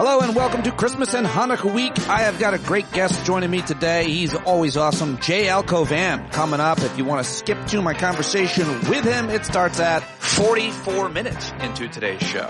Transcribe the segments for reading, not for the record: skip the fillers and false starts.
Hello and welcome to Christmas and Hanukkah week. I have got a great guest joining me today. He's always awesome. Cauvin coming up. If you want to skip to my conversation with him, it starts at 44 minutes into today's show.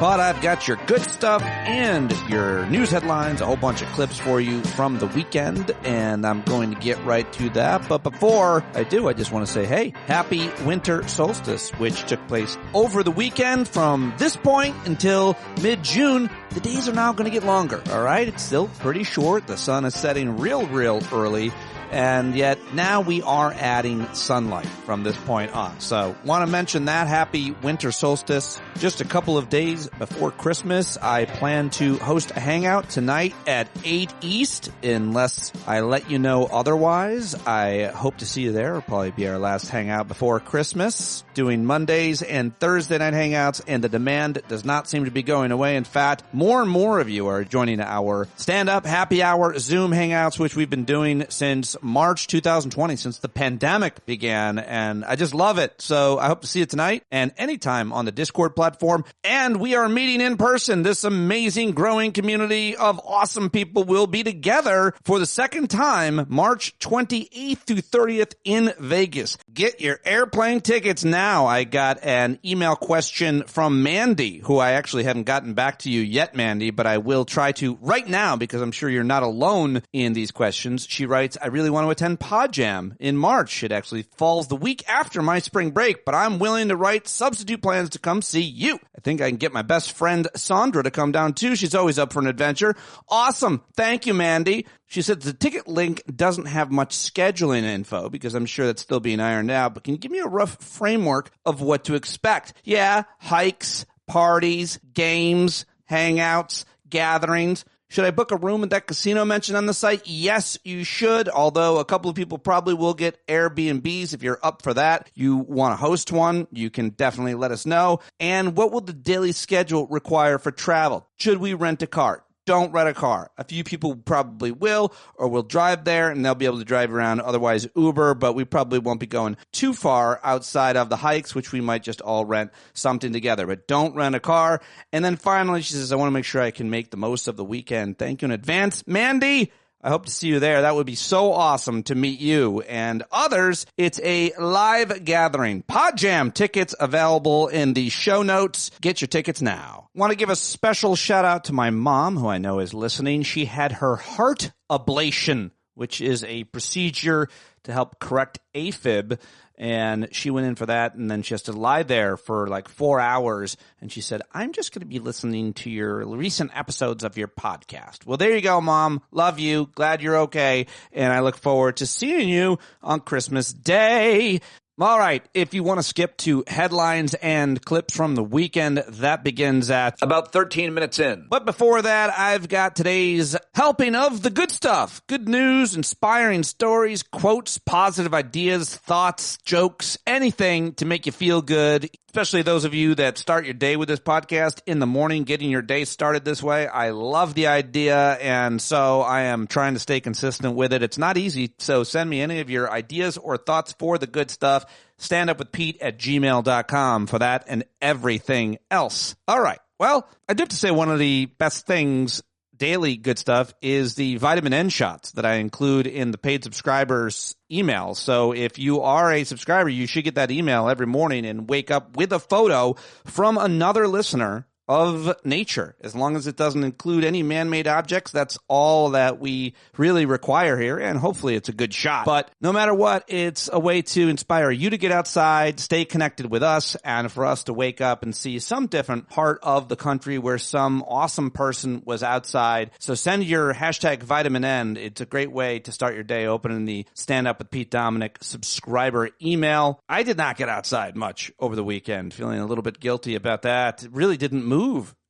But I've got your good stuff and your news headlines, a whole bunch of clips for you from the weekend, and I'm going to get right to that. But before I do, I just want to say, hey, happy winter solstice, which took place over the weekend. From this point until mid-June, the days are now going to get longer, all right? It's still pretty short. The sun is setting real early. And yet now we are adding sunlight from this point on. So want to mention that. Happy winter solstice. Just a couple of days before Christmas, I plan to host a hangout tonight at 8 East. Unless I let you know otherwise, I hope to see you there. It'll probably be our last hangout before Christmas. Doing Mondays and Thursday night hangouts, and the demand does not seem to be going away. In fact, more and more of you are joining our stand-up happy hour Zoom hangouts, which we've been doing since March 2020, since the pandemic began, and I just love it. So I hope to see you tonight and anytime on the Discord platform. And we are meeting in person. This amazing growing community of awesome people will be together for the second time, March 28th through 30th in Vegas. Get your airplane tickets now. I got an email question from Mandy, who I actually haven't gotten back to you yet, Mandy, but I will try to right now because I'm sure you're not alone in these questions. She writes, I really want to attend PODJAM in March. It actually falls the week after my spring break, but I'm willing to write substitute plans to come see you. I think I can get my best friend Sandra to come down too. She's always up for an adventure. Awesome. Thank you, Mandy. She said the ticket link doesn't have much scheduling info because I'm sure that's still being ironed out, but can you give me a rough framework of what to expect? Yeah, hikes, parties, games, hangouts, gatherings. Should I book a room at that casino mentioned on the site? Yes, you should, although a couple of people probably will get Airbnbs. If you're up for that, you want to host one, you can definitely let us know. And what will the daily schedule require for travel? Should we rent a car? Don't rent a car. A few people probably will or will drive there and they'll be able to drive around, otherwise Uber, but we probably won't be going too far outside of the hikes, which we might just all rent something together. But don't rent a car. And then finally, she says, I want to make sure I can make the most of the weekend. Thank you in advance. Mandy, I hope to see you there. That would be so awesome to meet you and others. It's a live gathering. PODJAM tickets available in the show notes. Get your tickets now. Want to give a special shout out to my mom, who I know is listening. She had her heart ablation, which is a procedure to help correct AFib. And she went in for that, and then she has to lie there for like 4 hours. And she said, I'm just going to be listening to your recent episodes of your podcast. Well, there you go, Mom. Love you. Glad you're okay. And I look forward to seeing you on Christmas Day. All right, if you want to skip to headlines and clips from the weekend, that begins at about 13 minutes in. But before that, I've got today's helping of the good stuff. Good news, inspiring stories, quotes, positive ideas, thoughts, jokes, anything to make you feel good. Especially those of you that start your day with this podcast in the morning, getting your day started this way. I love the idea, and so I am trying to stay consistent with it. It's not easy, so send me any of your ideas or thoughts for the good stuff. standupwithpete@gmail.com for that and everything else. All right. Well, I do have to say one of the best things, daily good stuff, is the vitamin N shots that I include in the paid subscribers email. So if you are a subscriber, you should get that email every morning and wake up with a photo from another listener of nature. As long as it doesn't include any man-made objects, that's all that we really require here, and hopefully it's a good shot. But no matter what, it's a way to inspire you to get outside, stay connected with us, and for us to wake up and see some different part of the country where some awesome person was outside. So send your hashtag vitamin N. It's a great way to start your day opening the Stand Up with Pete Dominic subscriber email. I did not get outside much over the weekend, feeling a little bit guilty about that. It really didn't move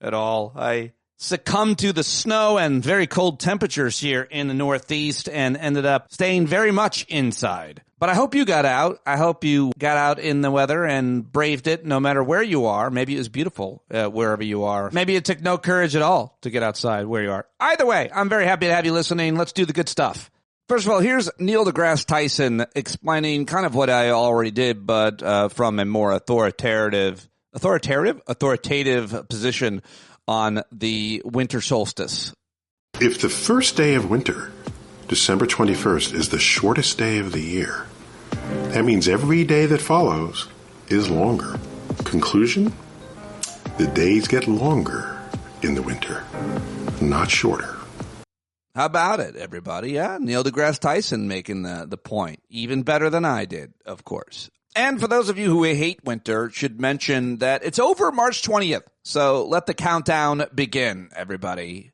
at all. I succumbed to the snow and very cold temperatures here in the Northeast and ended up staying very much inside. But I hope you got out. I hope you got out in the weather and braved it no matter where you are. Maybe it was beautiful wherever you are. Maybe it took no courage at all to get outside where you are. Either way, I'm very happy to have you listening. Let's do the good stuff. First of all, here's Neil deGrasse Tyson explaining kind of what I already did, but from a more authoritative position on the winter solstice. If the first day of winter, December 21st, is the shortest day of the year, that means every day that follows is longer. Conclusion? The days get longer in the winter, not shorter. How about it, everybody? Yeah, Neil deGrasse Tyson making the point. Even better than I did, of course. And for those of you who hate winter, should mention that it's over March 20th. So let the countdown begin, everybody.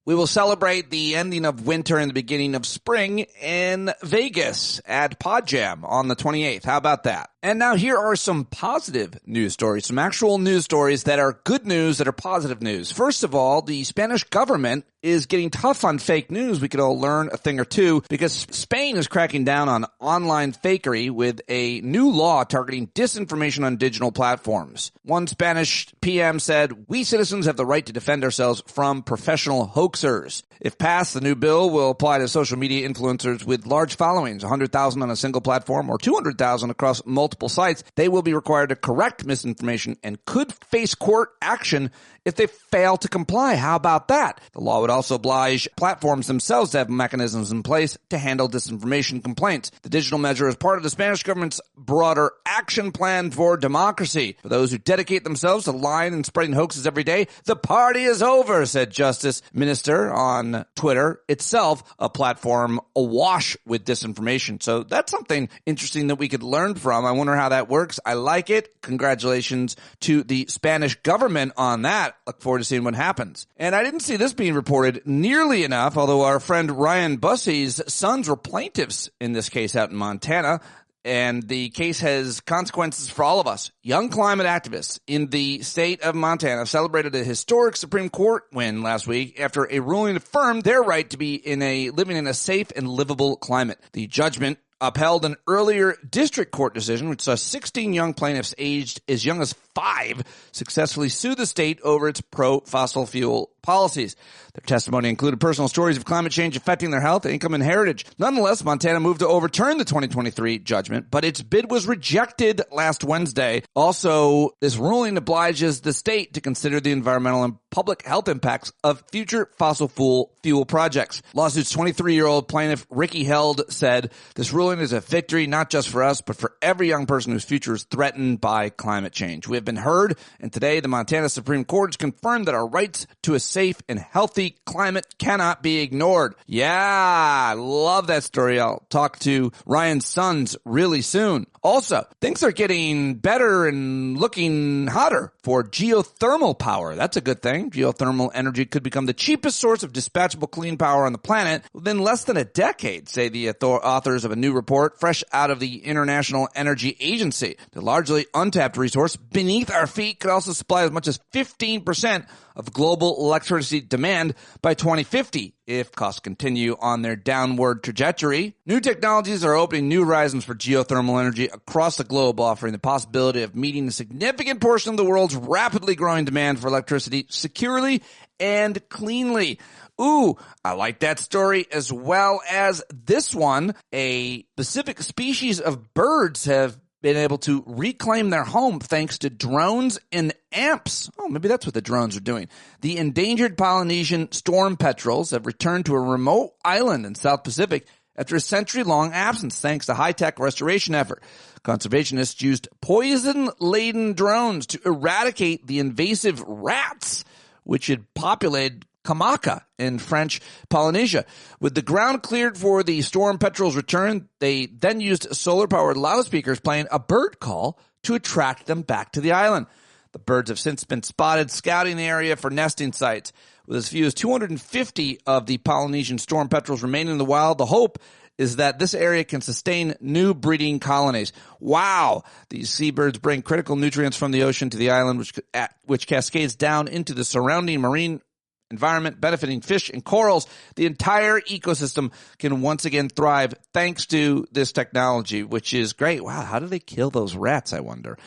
We will celebrate the ending of winter and the beginning of spring in Vegas at PODJAM on the 28th. How about that? And now here are some positive news stories, some actual news stories that are good news, that are positive news. First of all, the Spanish government is getting tough on fake news. We could all learn a thing or two because Spain is cracking down on online fakery with a new law targeting disinformation on digital platforms. One Spanish PM said, "We citizens have the right to defend ourselves from professional hoaxers." If passed, the new bill will apply to social media influencers with large followings, 100,000 on a single platform or 200,000 across multiple sites. They will be required to correct misinformation and could face court action if they fail to comply. How about that? The law would also oblige platforms themselves to have mechanisms in place to handle disinformation complaints. The digital measure is part of the Spanish government's broader action plan for democracy. For those who dedicate themselves to lying and spreading hoaxes every day, the party is over, said Justice Minister on Twitter, itself a platform awash with disinformation. So that's something interesting that we could learn from. I wonder how that works. I like it. Congratulations to the Spanish government on that. Look forward to seeing what happens. And I didn't see this being reported nearly enough, although our friend Ryan Bussey's sons were plaintiffs in this case out in Montana. And the case has consequences for all of us. Young climate activists in the state of Montana celebrated a historic Supreme Court win last week after a ruling affirmed their right to be living in a safe and livable climate. The judgment upheld an earlier district court decision which saw 16 young plaintiffs aged as young as 5 successfully sue the state over its pro-fossil fuel policies. Their testimony included personal stories of climate change affecting their health, income, and heritage. Nonetheless, Montana moved to overturn the 2023 judgment, but its bid was rejected last Wednesday. Also, this ruling obliges the state to consider the environmental and public health impacts of future fossil fuel projects. Lawsuit's 23-year-old plaintiff Ricky Held said, "This ruling is a victory not just for us, but for every young person whose future is threatened by climate change. We have been heard, and today the Montana Supreme Court has confirmed that our rights to a safe and healthy climate cannot be ignored." Yeah, I love that story. I'll talk to Ryan's sons really soon. Also, things are getting better and looking hotter for geothermal power. That's a good thing. Geothermal energy could become the cheapest source of dispatchable clean power on the planet within less than a decade, say the authors of a new report fresh out of the International Energy Agency. The largely untapped resource beneath our feet could also supply as much as 15% of global electricity demand by 2050 if costs continue on their downward trajectory. New technologies are opening new horizons for geothermal energy across the globe, offering the possibility of meeting a significant portion of the world's rapidly growing demand for electricity securely and cleanly. Ooh, I like that story as well as this one. A specific species of birds have been able to reclaim their home thanks to drones and amps. Oh, maybe that's what the drones are doing. The endangered Polynesian storm petrels have returned to a remote island in South Pacific after a century-long absence thanks to high-tech restoration effort. Conservationists used poison-laden drones to eradicate the invasive rats, which had populated Kamaka in French Polynesia. With the ground cleared for the storm petrel's return, they then used solar-powered loudspeakers playing a bird call to attract them back to the island. The birds have since been spotted scouting the area for nesting sites. With as few as 250 of the Polynesian storm petrels remaining in the wild, the hope is that this area can sustain new breeding colonies. Wow! These seabirds bring critical nutrients from the ocean to the island, which cascades down into the surrounding marine environment, benefiting fish and corals. The entire ecosystem can once again thrive thanks to this technology, which is great. Wow, how do they kill those rats, I wonder?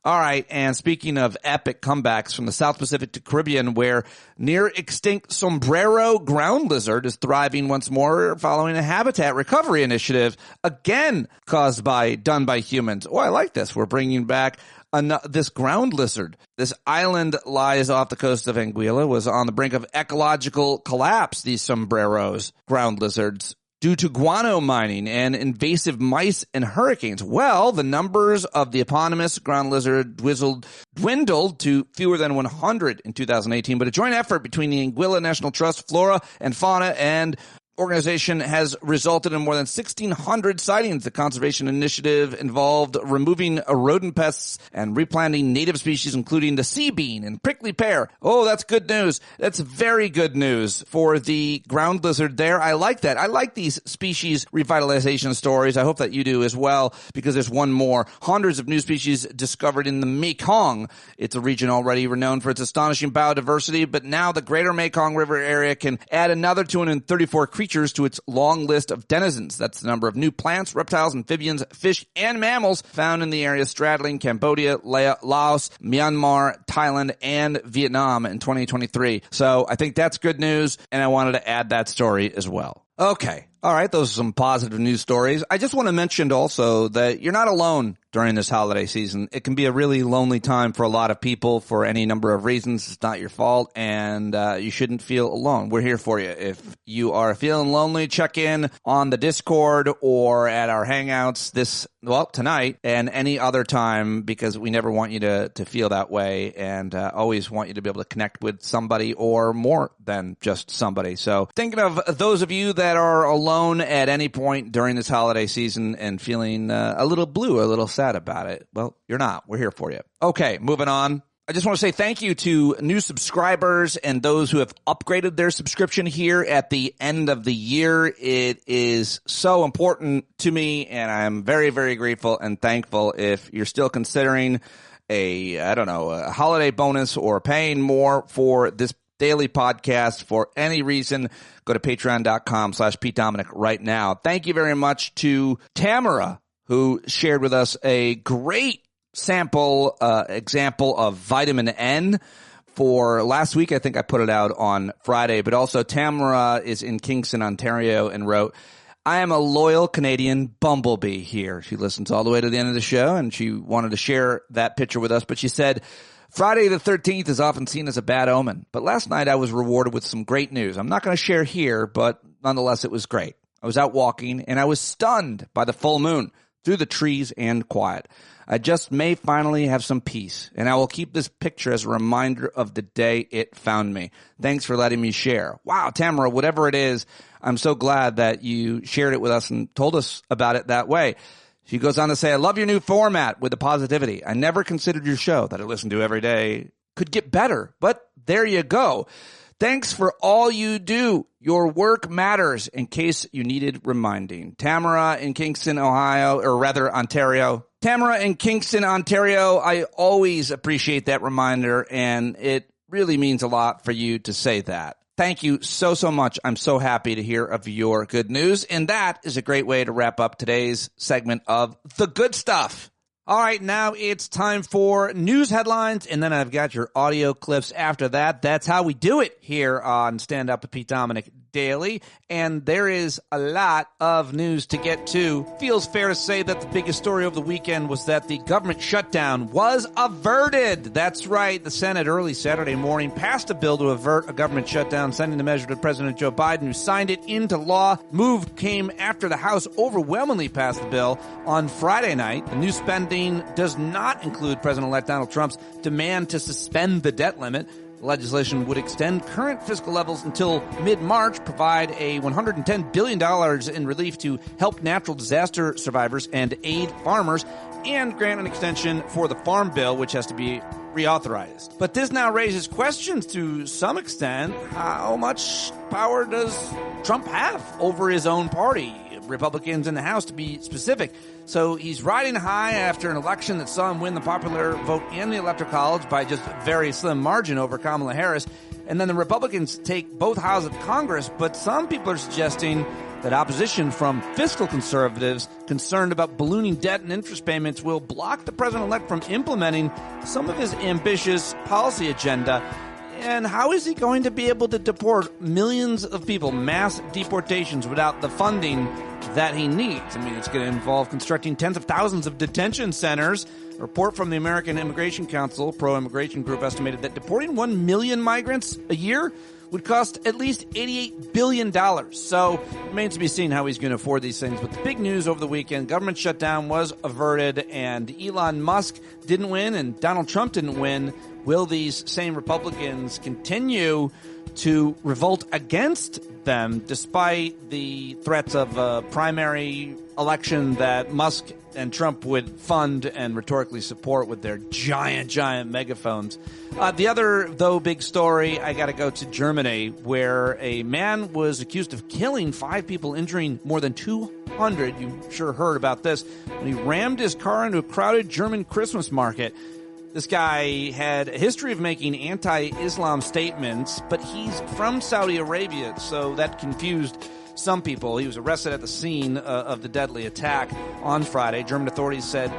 All right, and speaking of epic comebacks from the South Pacific to Caribbean, where near-extinct sombrero ground lizard is thriving once more following a habitat recovery initiative, again done by humans. Oh, I like this. We're bringing back this ground lizard. This island lies off the coast of Anguilla, was on the brink of ecological collapse, these sombreros, ground lizards, due to guano mining and invasive mice and hurricanes. Well, the numbers of the eponymous ground lizard dwindled to fewer than 100 in 2018, but a joint effort between the Anguilla National Trust, Flora and Fauna, and organization has resulted in more than 1,600 sightings. The conservation initiative involved removing rodent pests and replanting native species, including the sea bean and prickly pear. Oh, that's good news. That's very good news for the ground lizard there. I like that. I like these species revitalization stories. I hope that you do as well, because there's one more. Hundreds of new species discovered in the Mekong. It's a region already renowned for its astonishing biodiversity, but now the greater Mekong River area can add another 234 creatures to its long list of denizens. That's the number of new plants, reptiles, amphibians, fish, and mammals found in the area straddling Cambodia, Laos, Myanmar, Thailand, and Vietnam in 2023. So I think that's good news, and I wanted to add that story as well. Okay. All right. Those are some positive news stories. I just want to mention also that you're not alone during this holiday season. It can be a really lonely time for a lot of people for any number of reasons. It's not your fault, and you shouldn't feel alone. We're here for you. If you are feeling lonely, check in on the Discord or at our Hangouts tonight and any other time, because we never want you to feel that way, and always want you to be able to connect with somebody or more than just somebody. So thinking of those of you that are alone at any point during this holiday season and feeling a little blue, a little sad about it, well, you're not. We're here for you. Okay, moving on. I just want to say thank you to new subscribers and those who have upgraded their subscription here at the end of the year. It is so important to me, and I'm very, very grateful and thankful. If you're still considering a holiday bonus or paying more for this daily podcast for any reason, go to patreon.com/PeteDominic right now. Thank you very much to Tamara, who shared with us a great sample example of vitamin N for last week. I think I put it out on Friday, but also Tamara is in Kingston, Ontario, and wrote, I am a loyal Canadian bumblebee here. She listens all the way to the end of the show, and she wanted to share that picture with us, but she said, Friday the 13th is often seen as a bad omen, but last night I was rewarded with some great news. I'm not going to share here, but nonetheless, it was great. I was out walking, and I was stunned by the full moon through the trees and quiet. I just may finally have some peace, and I will keep this picture as a reminder of the day it found me. Thanks for letting me share. Wow, Tamara, whatever it is, I'm so glad that you shared it with us and told us about it that way. She goes on to say, I love your new format with the positivity. I never considered your show that I listen to every day could get better, but there you go. Thanks for all you do. Your work matters, in case you needed reminding. Tamara in Kingston, Ontario. Tamara in Kingston, Ontario, I always appreciate that reminder, and it really means a lot for you to say that. Thank you so, so much. I'm so happy to hear of your good news. And that is a great way to wrap up today's segment of The Good Stuff. All right, now it's time for news headlines, and then I've got your audio clips after that. That's how we do it here on Stand Up with Pete Dominic Daily, and there is a lot of news to get to. Feels fair to say that the biggest story over the weekend was that the government shutdown was averted. That's right. The Senate early Saturday morning passed a bill to avert a government shutdown, sending the measure to President Joe Biden, who signed it into law. Move came after the House overwhelmingly passed the bill on Friday night. The new spending does not include President-elect Donald Trump's demand to suspend the debt limit. The legislation would extend current fiscal levels until mid-March, provide a $110 billion in relief to help natural disaster survivors and aid farmers, and grant an extension for the Farm Bill, which has to be reauthorized. But this now raises questions to some extent. How much power does Trump have over his own party? Republicans in the House, to be specific. So he's riding high after an election that saw him win the popular vote and the Electoral College by just a very slim margin over Kamala Harris. And then the Republicans take both houses of Congress, but some people are suggesting that opposition from fiscal conservatives concerned about ballooning debt and interest payments will block the president-elect from implementing some of his ambitious policy agenda. And how is he going to be able to deport millions of people, mass deportations, without the funding that he needs. I mean, it's going to involve constructing tens of thousands of detention centers. A report from the American Immigration Council, pro-immigration group, estimated that deporting 1 million migrants a year would cost at least $88 billion. So it remains to be seen how he's going to afford these things. But the big news over the weekend, government shutdown was averted, and Elon Musk didn't win and Donald Trump didn't win. Will these same Republicans continue to revolt against them despite the threats of a primary election that Musk and Trump would fund and rhetorically support with their giant megaphones? The other, though, big story, I got to go to Germany, where a man was accused of killing 5 people, injuring more than 200. You sure heard about this. When he rammed his car into a crowded German Christmas market. This guy had a history of making anti-Islam statements, but he's from Saudi Arabia, so that confused some people. He was arrested at the scene of the deadly attack on Friday. German authorities said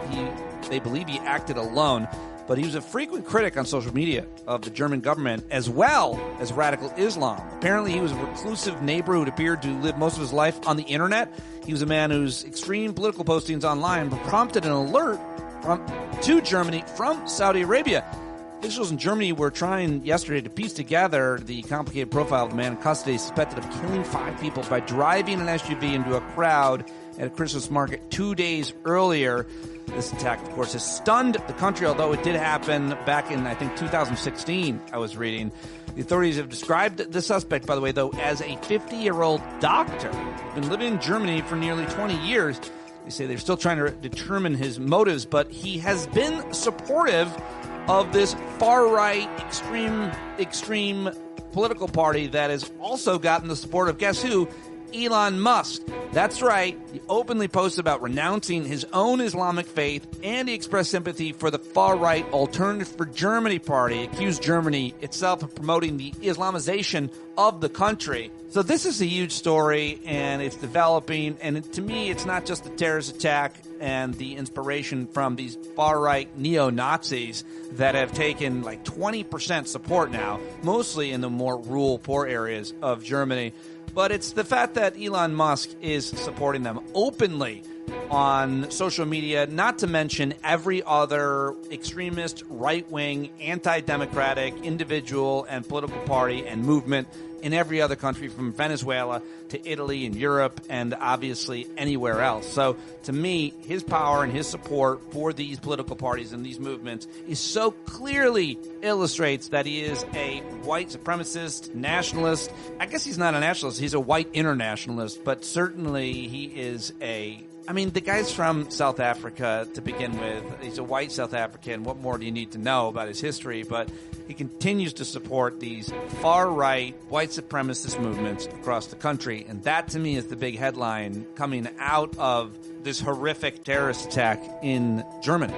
they believe he acted alone, but he was a frequent critic on social media of the German government as well as radical Islam. Apparently, he was a reclusive neighbor who appeared to live most of his life on the internet. He was a man whose extreme political postings online prompted an alert to Germany from Saudi Arabia. Officials in Germany were trying yesterday to piece together the complicated profile of the man in custody suspected of killing 5 people by driving an SUV into a crowd at a Christmas market 2 days earlier. This attack, of course, has stunned the country, although it did happen back in, I think, 2016, I was reading. The authorities have described the suspect, by the way, though, as a 50-year-old doctor who's been living in Germany for nearly 20 years. They say they're still trying to determine his motives, but he has been supportive of this far-right, extreme political party that has also gotten the support of, guess who? Elon Musk. That's right. He openly posted about renouncing his own Islamic faith, and he expressed sympathy for the far-right Alternative for Germany party, accused Germany itself of promoting the Islamization of the country. So this is a huge story, and it's developing, and to me, it's not just the terrorist attack and the inspiration from these far-right neo-Nazis that have taken like 20% support now, mostly in the more rural, poor areas of Germany. But it's the fact that Elon Musk is supporting them openly on social media, not to mention every other extremist, right-wing, anti-democratic individual and political party and movement in every other country from Venezuela to Italy and Europe and obviously anywhere else. So to me, his power and his support for these political parties and these movements is so clearly illustrates that he is a white supremacist, nationalist. I guess he's not a nationalist. He's a white internationalist, but certainly he is the guy's from South Africa to begin with. He's a white South African. What more do you need to know about his history? But he continues to support these far-right white supremacist movements across the country. And that, to me, is the big headline coming out of this horrific terrorist attack in Germany.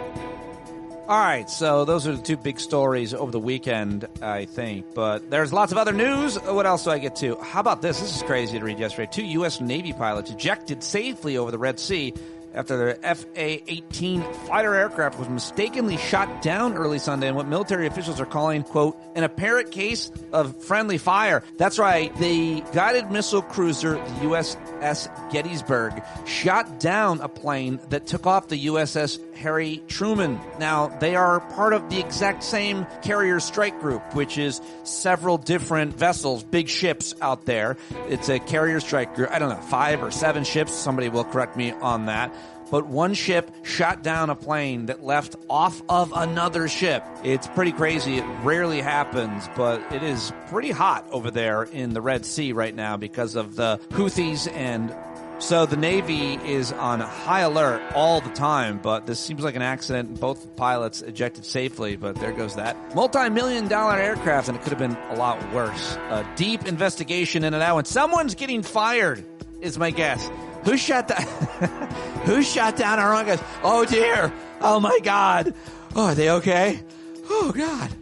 All right, so those are the 2 big stories over the weekend, I think. But there's lots of other news. What else do I get to? How about this? This is crazy to read yesterday. 2 U.S. Navy pilots ejected safely over the Red Sea after their FA-18 fighter aircraft was mistakenly shot down early Sunday in what military officials are calling, quote, an apparent case of friendly fire. That's right. The guided missile cruiser, the USS Gettysburg, shot down a plane that took off the USS Harry Truman. Now, they are part of the exact same carrier strike group, which is several different vessels, big ships out there. It's a carrier strike group. I don't know, 5 or 7 ships. Somebody will correct me on that. But one ship shot down a plane that left off of another ship. It's pretty crazy. It rarely happens, but it is pretty hot over there in the Red Sea right now because of the Houthis, and so the Navy is on high alert all the time, but this seems like an accident. Both pilots ejected safely, but there goes that multi-million-dollar aircraft, and it could have been a lot worse. A deep investigation into that one. Someone's getting fired, is my guess. Who shot down our own guys? Oh, dear. Oh, my God. Oh, are they okay? Oh, God.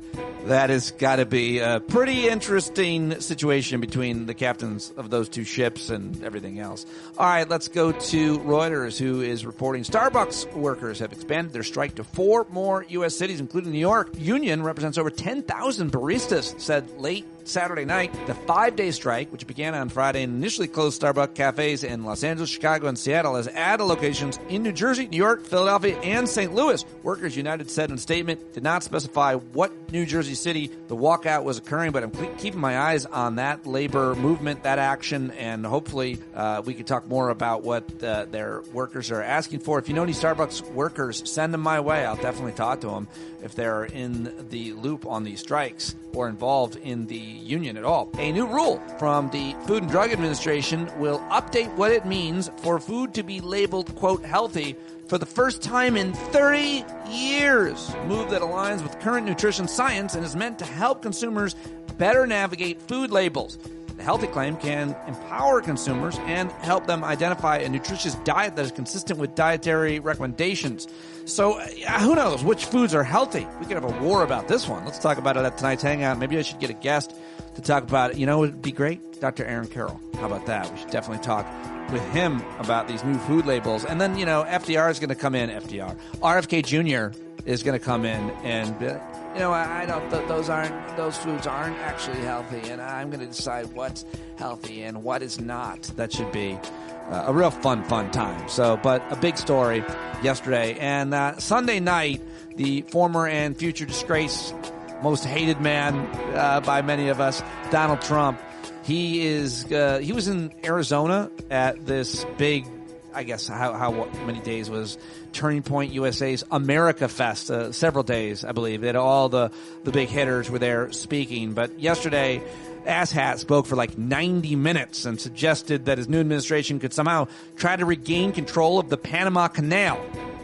That has got to be a pretty interesting situation between the captains of those 2 ships and everything else. All right, let's go to Reuters, who is reporting Starbucks workers have expanded their strike to 4 more U.S. cities, including New York. Union represents over 10,000 baristas, said late Saturday night, the 5-day strike, which began on Friday and initially closed Starbucks cafes in Los Angeles, Chicago, and Seattle, has added locations in New Jersey, New York, Philadelphia, and St. Louis. Workers United said in a statement, did not specify what New Jersey city the walkout was occurring, but I'm keeping my eyes on that labor movement, that action, and hopefully we can talk more about what their workers are asking for. If you know any Starbucks workers, send them my way. I'll definitely talk to them if they're in the loop on these strikes or involved in the union at all. A new rule from the Food and Drug Administration will update what it means for food to be labeled, quote, healthy for the first time in 30 years. A move that aligns with current nutrition science and is meant to help consumers better navigate food labels. The healthy claim can empower consumers and help them identify a nutritious diet that is consistent with dietary recommendations. So who knows which foods are healthy? We could have a war about this one. Let's talk about it at tonight's Hangout. Maybe I should get a guest to talk about it. You know, it would be great? Dr. Jon Carroll. How about that? We should definitely talk with him about these new food labels. And then, you know, FDR is going to come in. RFK Jr. is going to come in and, you know, I don't, those foods aren't actually healthy, and I'm going to decide what's healthy and what is not. That should be a real fun time. So, but a big story yesterday. And Sunday night, the former and future disgrace, most hated man by many of us, Donald Trump, he was in Arizona at this big, I guess how many days was Turning Point USA's America Fest, several days, I believe. That all the big hitters were there speaking. But yesterday, Asshat spoke for like 90 minutes and suggested that his new administration could somehow try to regain control of the Panama Canal.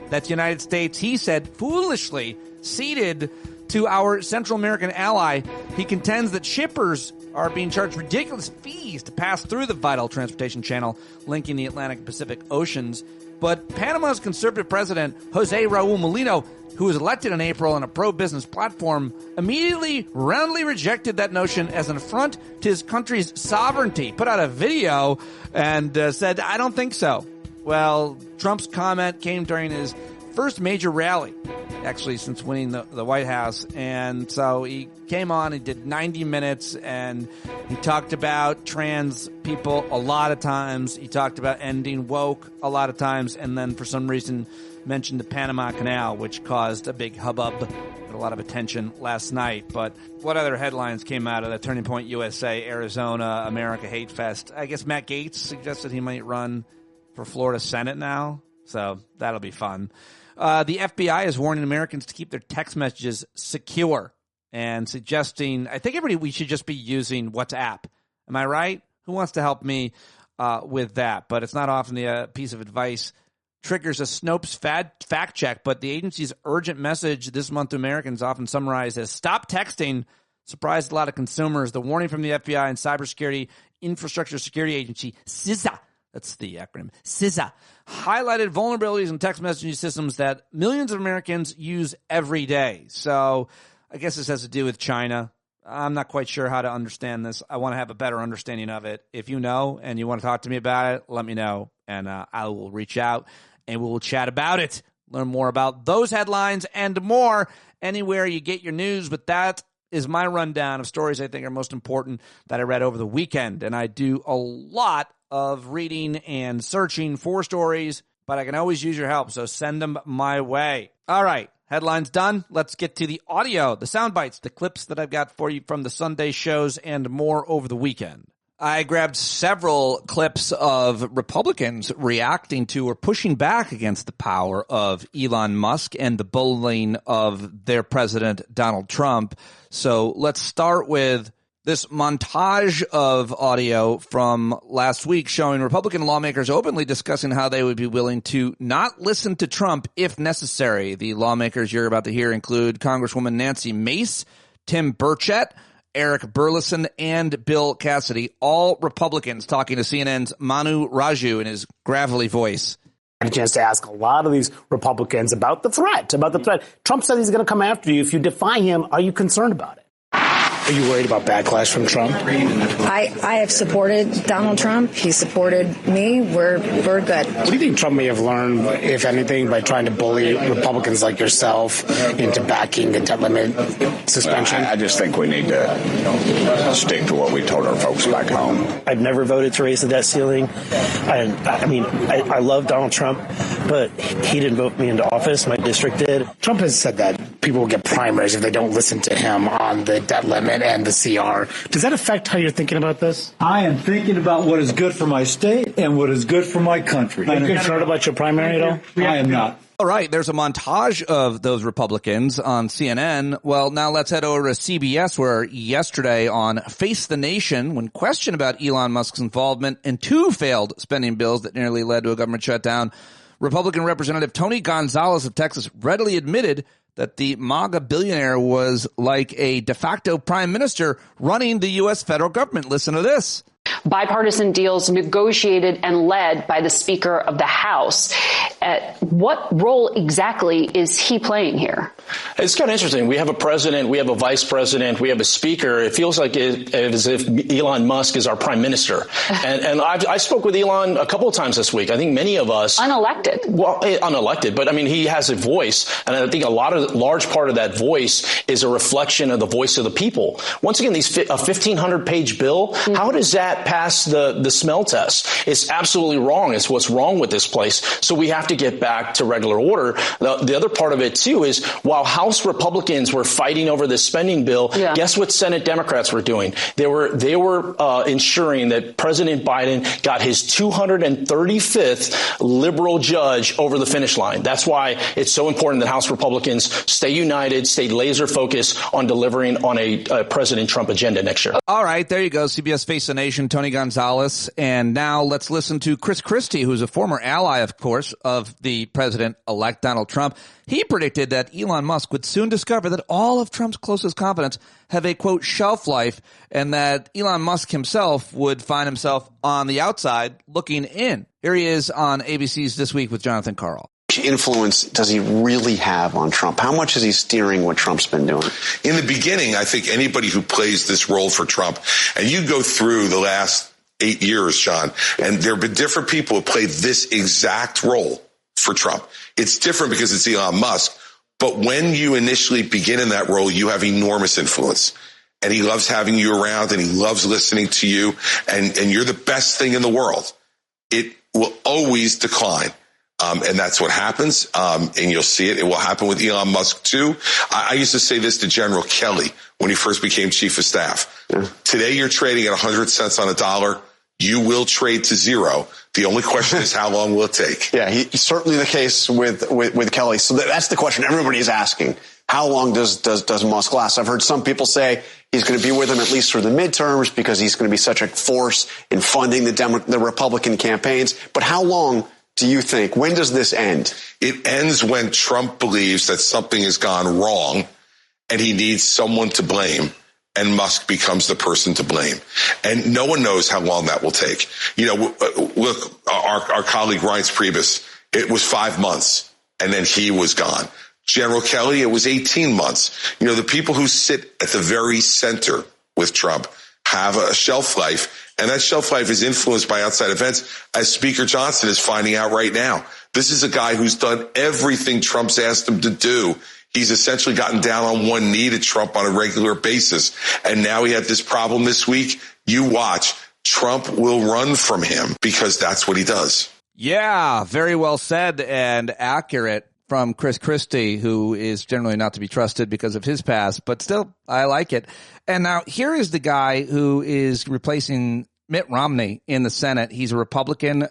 That's the United States, he said, foolishly ceded to our Central American ally. He contends that shippers are being charged ridiculous fees to pass through the vital transportation channel linking the Atlantic and Pacific Oceans. But Panama's conservative president, Jose Raul Molino, who was elected in April on a pro-business platform, immediately roundly rejected that notion as an affront to his country's sovereignty, put out a video and said, I don't think so. Well, Trump's comment came during his first major rally, actually, since winning the White House. And so he came on, he did 90 minutes, and he talked about trans people a lot of times. He talked about ending woke a lot of times, and then for some reason mentioned the Panama Canal, which caused a big hubbub and a lot of attention last night. But what other headlines came out of the Turning Point USA, Arizona, America Hate Fest? I guess Matt Gaetz suggested he might run for Florida Senate now, so that'll be fun. The FBI is warning Americans to keep their text messages secure and suggesting, I think we should just be using WhatsApp. Am I right? Who wants to help me with that? But it's not often the piece of advice triggers a Snopes fact check, but the agency's urgent message this month to Americans, often summarized as stop texting, surprised a lot of consumers. The warning from the FBI and Cybersecurity Infrastructure Security Agency, CISA, that's the acronym, CISA, highlighted vulnerabilities in text messaging systems that millions of Americans use every day. So I guess this has to do with China. I'm not quite sure how to understand this. I want to have a better understanding of it. If you know and you want to talk to me about it, let me know, and I will reach out and we will chat about it. Learn more about those headlines and more anywhere you get your news. But that is my rundown of stories I think are most important that I read over the weekend. And I do a lot of reading and searching for stories, but I can always use your help, so send them my way. All right, headlines done. Let's get to the audio, the sound bites, the clips that I've got for you from the Sunday shows and more over the weekend. I grabbed several clips of Republicans reacting to or pushing back against the power of Elon Musk and the bullying of their president, Donald Trump. So let's start with this montage of audio from last week showing Republican lawmakers openly discussing how they would be willing to not listen to Trump if necessary. The lawmakers you're about to hear include Congresswoman Nancy Mace, Tim Burchett, Eric Burleson, and Bill Cassidy, all Republicans talking to CNN's Manu Raju in his gravelly voice. I had a chance to ask a lot of these Republicans about the threat. Trump said he's going to come after you. If you defy him, are you concerned about it? Are you worried about backlash from Trump? I have supported Donald Trump. He supported me. We're good. What do you think Trump may have learned, if anything, by trying to bully Republicans like yourself into backing the debt limit suspension? I just think we need to stick to what we told our folks back home. I've never voted to raise the debt ceiling. I love Donald Trump, but he didn't vote me into office. My district did. Trump has said that people will get primaries if they don't listen to him on the debt limit and the CR. Does that affect how you're thinking about this? I am thinking about what is good for my state and what is good for my country. Are you concerned about your primary at all? I am not. All right, there's a montage of those Republicans on CNN. Well, now let's head over to CBS, where yesterday on Face the Nation, when questioned about Elon Musk's involvement in 2 failed spending bills that nearly led to a government shutdown, Republican Representative Tony Gonzalez of Texas readily admitted that the MAGA billionaire was like a de facto prime minister running the U.S. federal government. Listen to this. Bipartisan deals negotiated and led by the Speaker of the House. What role exactly is he playing here? It's kind of interesting. We have a president, we have a vice president, we have a speaker. It feels like as if Elon Musk is our prime minister. And I spoke with Elon a couple of times this week. I think many of us... Unelected. Well, unelected, but I mean, he has a voice. And I think large part of that voice is a reflection of the voice of the people. Once again, a 1,500-page bill, how does that pass the smell test? It's absolutely wrong. It's what's wrong with this place. So we have to get back to regular order. The other part of it, too, is while House Republicans were fighting over this spending bill, guess what Senate Democrats were doing? They were ensuring that President Biden got his 235th liberal judge over the finish line. That's why it's so important that House Republicans stay united, stay laser focused on delivering on a President Trump agenda next year. All right, there you go. CBS Face the Nation, Tony Gonzalez. And now let's listen to Chris Christie, who's a former ally, of course, of the president-elect Donald Trump. He predicted that Elon Musk would soon discover that all of Trump's closest confidants have a, quote, shelf life, and that Elon Musk himself would find himself on the outside looking in. Here he is on ABC's This Week with Jonathan Carroll. How much influence does he really have on Trump? How much is he steering what Trump's been doing? In the beginning, I think anybody who plays this role for Trump, and you go through the last 8 years, John, and there have been different people who played this exact role for Trump. It's different because it's Elon Musk, but when you initially begin in that role, you have enormous influence. And he loves having you around, and he loves listening to you, and you're the best thing in the world. It will always decline. And that's what happens. And you'll see it. It will happen with Elon Musk too. I used to say this to General Kelly when he first became chief of staff. Today you're trading at 100 cents on a dollar. You will trade to zero. The only question is how long will it take? Yeah, he's certainly the case with Kelly. So that's the question everybody's asking. How long does Musk last? I've heard some people say he's going to be with him at least through the midterms because he's going to be such a force in funding the Republican campaigns. But how long do you think? When does this end? It ends when Trump believes that something has gone wrong and he needs someone to blame, and Musk becomes the person to blame. And no one knows how long that will take. You know, look, our colleague Reince Priebus, it was 5 months and then he was gone. General Kelly, it was 18 months. You know, the people who sit at the very center with Trump have a shelf life, and that shelf life is influenced by outside events, as Speaker Johnson is finding out right now. This is a guy who's done everything Trump's asked him to do. He's essentially gotten down on one knee to Trump on a regular basis. And now he had this problem this week. You watch. Trump will run from him because that's what he does. Yeah, very well said and accurate from Chris Christie, who is generally not to be trusted because of his past, but still, I like it. And now here is the guy who is replacing Mitt Romney in the Senate. He's a Republican, of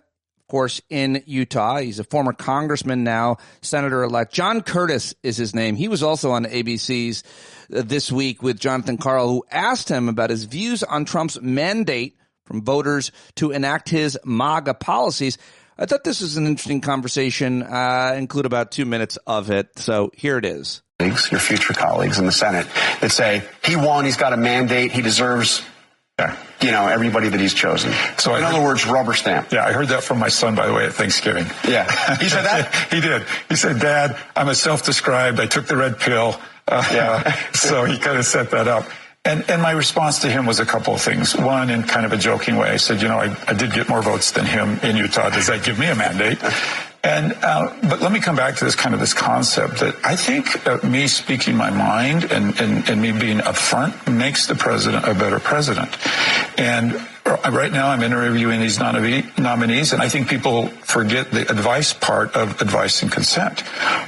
course, in Utah. He's a former congressman now, Senator-elect. Jon Curtis is his name. He was also on ABC's This Week with Jonathan Carroll, who asked him about his views on Trump's mandate from voters to enact his MAGA policies. I thought this was an interesting conversation. Include about 2 minutes of it. So here it is. Your future colleagues in the Senate that say he won, he's got a mandate, he deserves, everybody that he's chosen. So in other words, rubber stamp. Yeah, I heard that from my son, by the way, at Thanksgiving. Yeah. He said that? He did. He said, Dad, I'm a self-described, I took the red pill. So he kind of set that up. And my response to him was a couple of things. One, in kind of a joking way, I said, I did get more votes than him in Utah. Does that give me a mandate? And but let me come back to this concept that I think me speaking my mind and me being upfront makes the president a better president. And right now I'm interviewing these nominees, and I think people forget the advice part of advice and consent.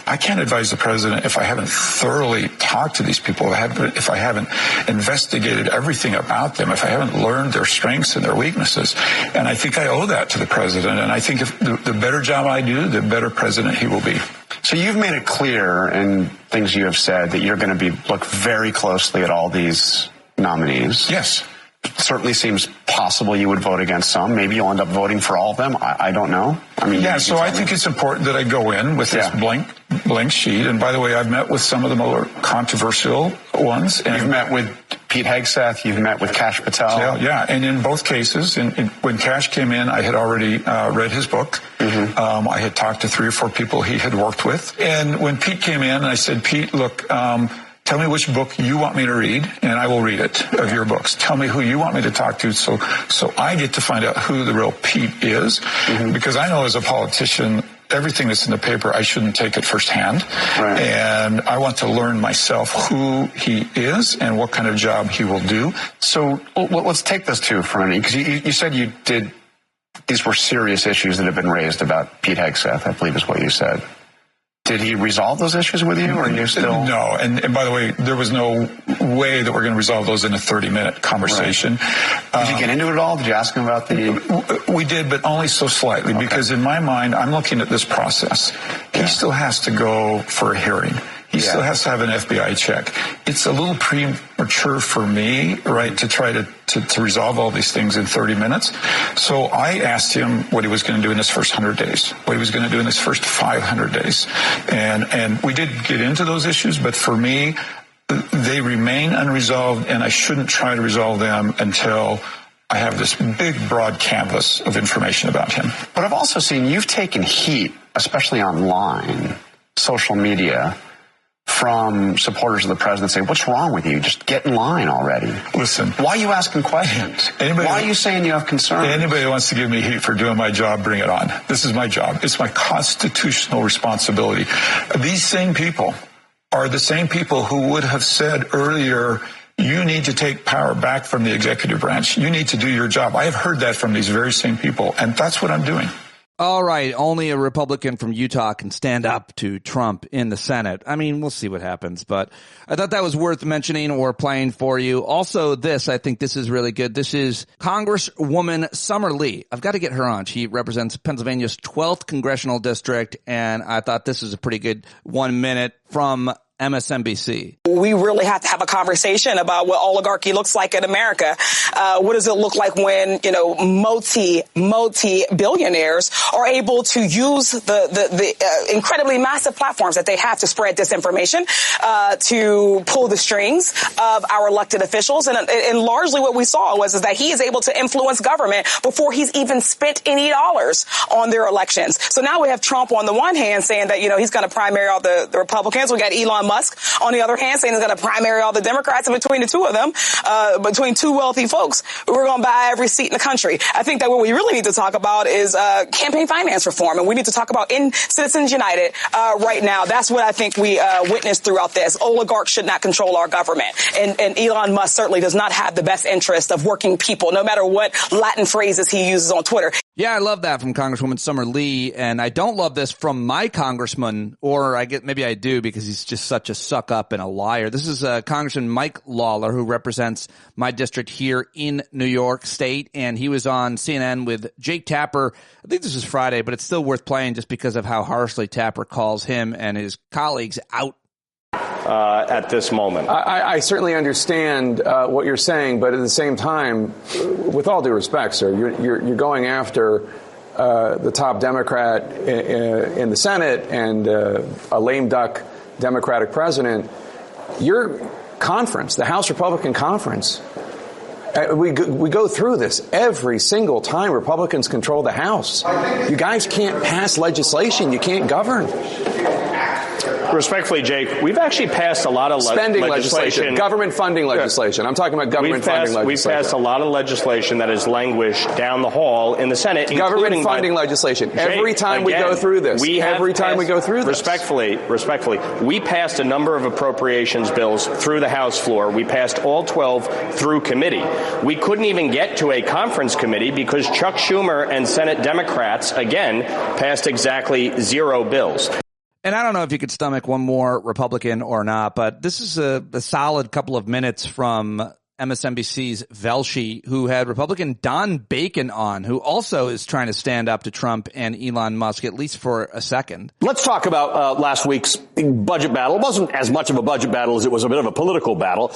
I can't advise the president if I haven't thoroughly talked to these people, if I haven't investigated everything about them, if I haven't learned their strengths and their weaknesses. And I think I owe that to the president. And I think if the better job I do, the better president he will be. So you've made it clear in things you have said that you're going to look very closely at all these nominees. Yes. It certainly seems possible you would vote against some. Maybe you'll end up voting for all of them. I don't know. So I think it's important that I go in with this blank sheet. And by the way, I've met with some of the more controversial ones. And you've met with Pete Hegseth. You've met with Kash Patel. Yeah. And in both cases, when Kash came in, I had already read his book. Mm-hmm. I had talked to 3 or 4 people he had worked with. And when Pete came in, I said, Pete, look, tell me which book you want me to read, and I will read it of your books. Tell me who you want me to talk to, so I get to find out who the real Pete is. Mm-hmm. Because I know as a politician, everything that's in the paper, I shouldn't take it firsthand. Right. And I want to learn myself who he is and what kind of job he will do. So let's take this too for a minute, because you said you did. These were serious issues that have been raised about Pete Hegseth, I believe is what you said. Did he resolve those issues with you, or are you still? No, and by the way, there was no way that we're going to resolve those in a 30-minute conversation. Right. Did you get into it at all? Did you ask him about We did, but only so slightly, because in my mind, I'm looking at this process. He still has to go for a hearing. He still has to have an FBI check. It's a little premature for me, right, to try to resolve all these things in 30 minutes. So I asked him what he was going to do in his first 100 days, what he was going to do in his first 500 days. And we did get into those issues, but for me, they remain unresolved, and I shouldn't try to resolve them until I have this big, broad canvas of information about him. But I've also seen you've taken heat, especially online, social media, from supporters of the president saying, what's wrong with you? Just get in line already. Listen. Why are you asking questions? Why are you saying you have concerns? Anybody who wants to give me heat for doing my job, bring it on. This is my job. It's my constitutional responsibility. These same people are the same people who would have said earlier, you need to take power back from the executive branch. You need to do your job. I have heard that from these very same people, and that's what I'm doing. All right, only a Republican from Utah can stand up to Trump in the Senate. I mean, we'll see what happens, but I thought that was worth mentioning or playing for you. Also, I think this is really good. This is Congresswoman Summer Lee. I've got to get her on. She represents Pennsylvania's 12th congressional district, and I thought this is a pretty good 1 minute from MSNBC. We really have to have a conversation about what oligarchy looks like in America. What does it look like when, multi-billionaires are able to use the incredibly massive platforms that they have to spread disinformation, to pull the strings of our elected officials. And largely what we saw was that he is able to influence government before he's even spent any dollars on their elections. So now we have Trump on the one hand saying that, he's going to primary all the Republicans. We got Elon Musk, on the other hand, saying he's going to primary all the Democrats, and between the two of them, between two wealthy folks, we're going to buy every seat in the country. I think that what we really need to talk about is campaign finance reform, and we need to talk about in Citizens United right now. That's what I think we witnessed throughout this. Oligarchs should not control our government, and Elon Musk certainly does not have the best interest of working people, no matter what Latin phrases he uses on Twitter. Yeah, I love that from Congresswoman Summer Lee, and I don't love this from my congressman, or maybe I do because he's just such a suck-up and a liar. This is Congressman Mike Lawler, who represents my district here in New York State, and he was on CNN with Jake Tapper. I think this was Friday, but it's still worth playing just because of how harshly Tapper calls him and his colleagues out. At this moment, I certainly understand what you're saying, but at the same time, with all due respect, sir, you're going after the top Democrat in the Senate and a lame duck Democratic president. Your conference, the House Republican Conference, we go through this every single time Republicans control the House. You guys can't pass legislation. You can't govern. Respectfully, Jake, we've actually passed a lot of spending legislation. Government funding legislation. I'm talking about government funding legislation. We've passed a lot of legislation that has languished down the hall in the Senate. Government funding legislation. Jake, every time we go through this. Respectfully, we passed a number of appropriations bills through the House floor. We passed all 12 through committee. We couldn't even get to a conference committee because Chuck Schumer and Senate Democrats, again, passed exactly 0 bills. And I don't know if you could stomach one more Republican or not, but this is a solid couple of minutes from MSNBC's Velshi, who had Republican Don Bacon on, who also is trying to stand up to Trump and Elon Musk, at least for a second. Let's talk about last week's budget battle. It wasn't as much of a budget battle as it was a bit of a political battle.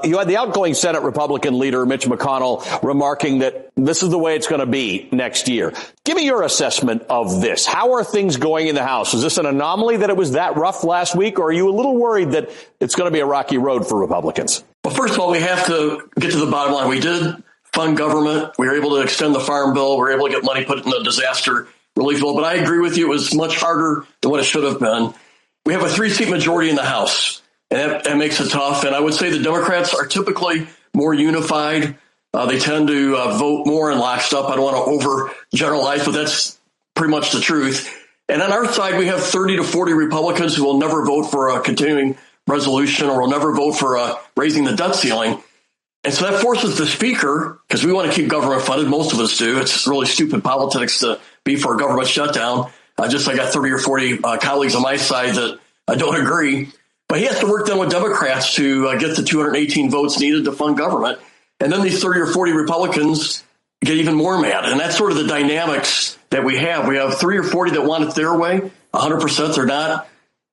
You had the outgoing Senate Republican leader, Mitch McConnell, remarking that this is the way it's going to be next year. Give me your assessment of this. How are things going in the House? Is this an anomaly that it was that rough last week, or are you a little worried that it's going to be a rocky road for Republicans? Well, first of all, we have to get to the bottom line. We did fund government. We were able to extend the farm bill. We were able to get money put in the disaster relief bill. But I agree with you. It was much harder than what it should have been. We have a 3-seat majority in the House, and that makes it tough. And I would say the Democrats are typically more unified. They tend to vote more in lockstep. I don't want to overgeneralize, but that's pretty much the truth. And on our side, we have 30 to 40 Republicans who will never vote for a continuing resolution or will never vote for raising the debt ceiling. And so that forces the speaker, because we want to keep government funded, most of us do. It's really stupid politics to be for a government shutdown. I got 30 or 40 colleagues on my side that I don't agree. But he has to work then with Democrats to get the 218 votes needed to fund government. And then these 30 or 40 Republicans get even more mad. And that's sort of the dynamics that we have. We have 30 or 40 that want it their way. 100% they're not.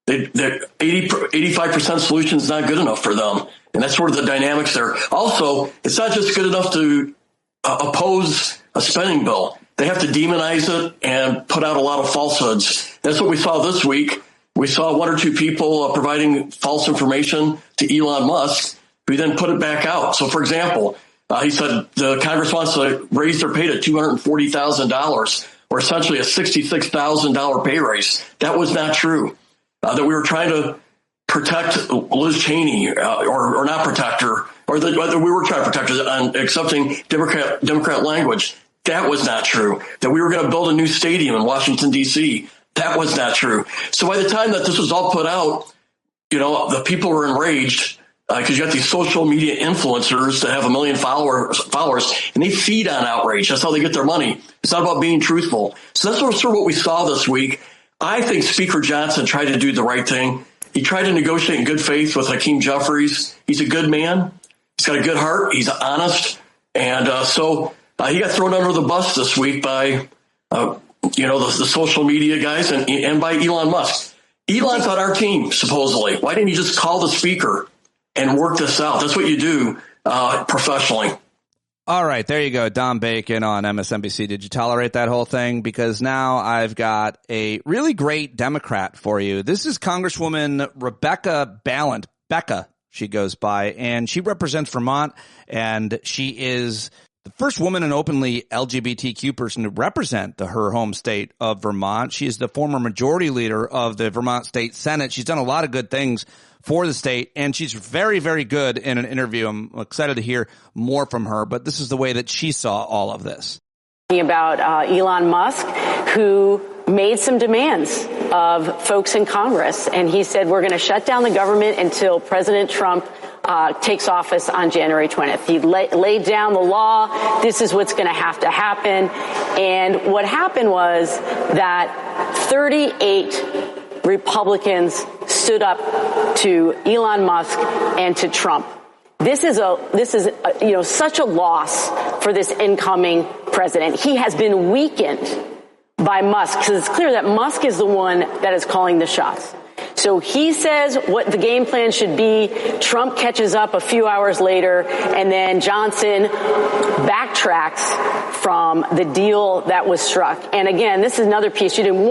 85% solution is not good enough for them. And that's sort of the dynamics there. Also, it's not just good enough to oppose a spending bill. They have to demonize it and put out a lot of falsehoods. That's what we saw this week. We saw 1 or 2 people providing false information to Elon Musk, who then put it back out. So, for example, he said the Congress wants to raise their pay to $240,000, or essentially a $66,000 pay raise. That was not true. That we were trying to protect Liz Cheney, or not protect her, or that we were trying to protect her on accepting Democrat language. That was not true. That we were going to build a new stadium in Washington, D.C. That was not true. So by the time that this was all put out, the people were enraged because you got these social media influencers that have 1 million followers, and they feed on outrage. That's how they get their money. It's not about being truthful. So that's sort of what we saw this week. I think Speaker Johnson tried to do the right thing. He tried to negotiate in good faith with Hakeem Jeffries. He's a good man. He's got a good heart. He's honest. And so he got thrown under the bus this week by, the social media guys and by Elon Musk. Elon's on our team, supposedly. Why didn't you just call the speaker and work this out? That's what you do professionally. All right, there you go. Don Bacon on MSNBC. Did you tolerate that whole thing? Because now I've got a really great Democrat for you. This is Congresswoman Rebecca Ballant. Becca, she goes by, and she represents Vermont, and she is the first woman and openly LGBTQ person to represent her home state of Vermont. She is the former majority leader of the Vermont State Senate. She's done a lot of good things for the state, and she's very, very good in an interview. I'm excited to hear more from her, but this is the way that she saw all of this. About Elon Musk, who made some demands of folks in Congress, and he said, we're going to shut down the government until President Trump takes office on January 20th. He laid down the law. This is what's going to happen. And what happened was that 38 Republicans stood up to Elon Musk and to Trump. This is such a loss for this incoming president. He has been weakened by Musk, because it's clear that Musk is the one that is calling the shots. So he says what the game plan should be. Trump catches up a few hours later, and then Johnson backtracks from the deal that was struck. And again, this is another piece. You did a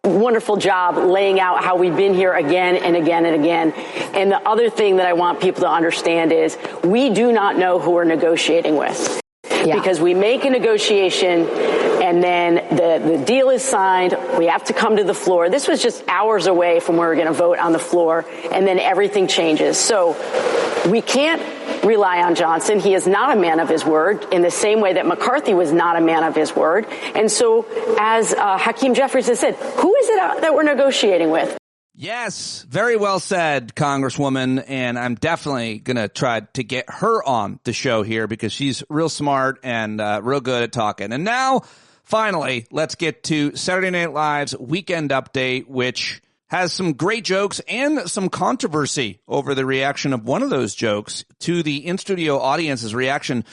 wonderful job laying out how we've been here again and again and again. And the other thing that I want people to understand is we do not know who we're negotiating with. because we make a negotiation and then the deal is signed. We have to come to the floor. This was just hours away from where we're going to vote on the floor, and then everything changes. So we can't rely on Johnson. He is not a man of his word in the same way that McCarthy was not a man of his word. And so, as Hakeem Jeffries has said, who is it that we're negotiating with? Yes, very well said, Congresswoman, and I'm definitely going to try to get her on the show here because she's real smart and real good at talking. And now, finally, let's get to Saturday Night Live's Weekend Update, which has some great jokes and some controversy over the reaction of one of those jokes to the in-studio audience's reaction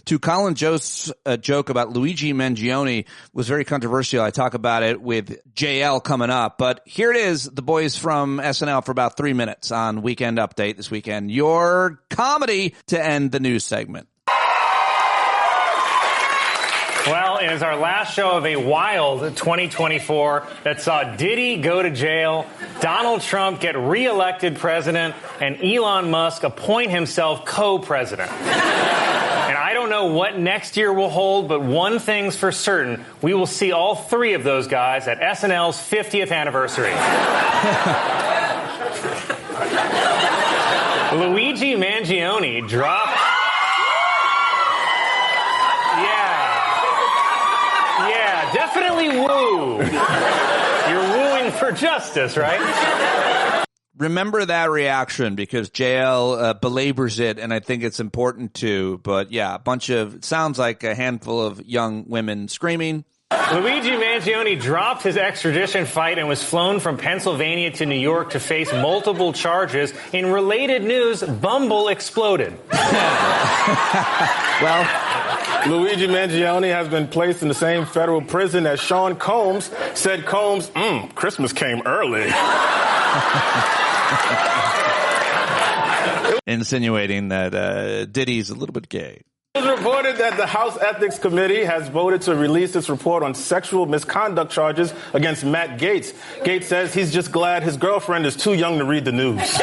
to Colin Jost's joke about Luigi Mangione was very controversial. I talk about it with JL coming up. But here it is, the boys from SNL for about 3 minutes on Weekend Update this weekend. Your comedy to end the news segment. Well, it is our last show of a wild 2024 that saw Diddy go to jail, Donald Trump get reelected president, and Elon Musk appoint himself co-president. And I don't know what next year will hold, but one thing's for certain. We will see all three of those guys at SNL's 50th anniversary. Luigi Mangione dropped... Definitely woo. You're wooing for justice, right? Remember that reaction because JL belabors it, and I think it's important too. But yeah, it sounds like a handful of young women screaming. Luigi Mangione dropped his extradition fight and was flown from Pennsylvania to New York to face multiple charges. In related news, Bumble exploded. Well, Luigi Mangione has been placed in the same federal prison as Sean Combs. Said Combs, Christmas came early. Insinuating that Diddy's a little bit gay. It was reported that the House Ethics Committee has voted to release its report on sexual misconduct charges against Matt Gaetz. Gaetz says he's just glad his girlfriend is too young to read the news.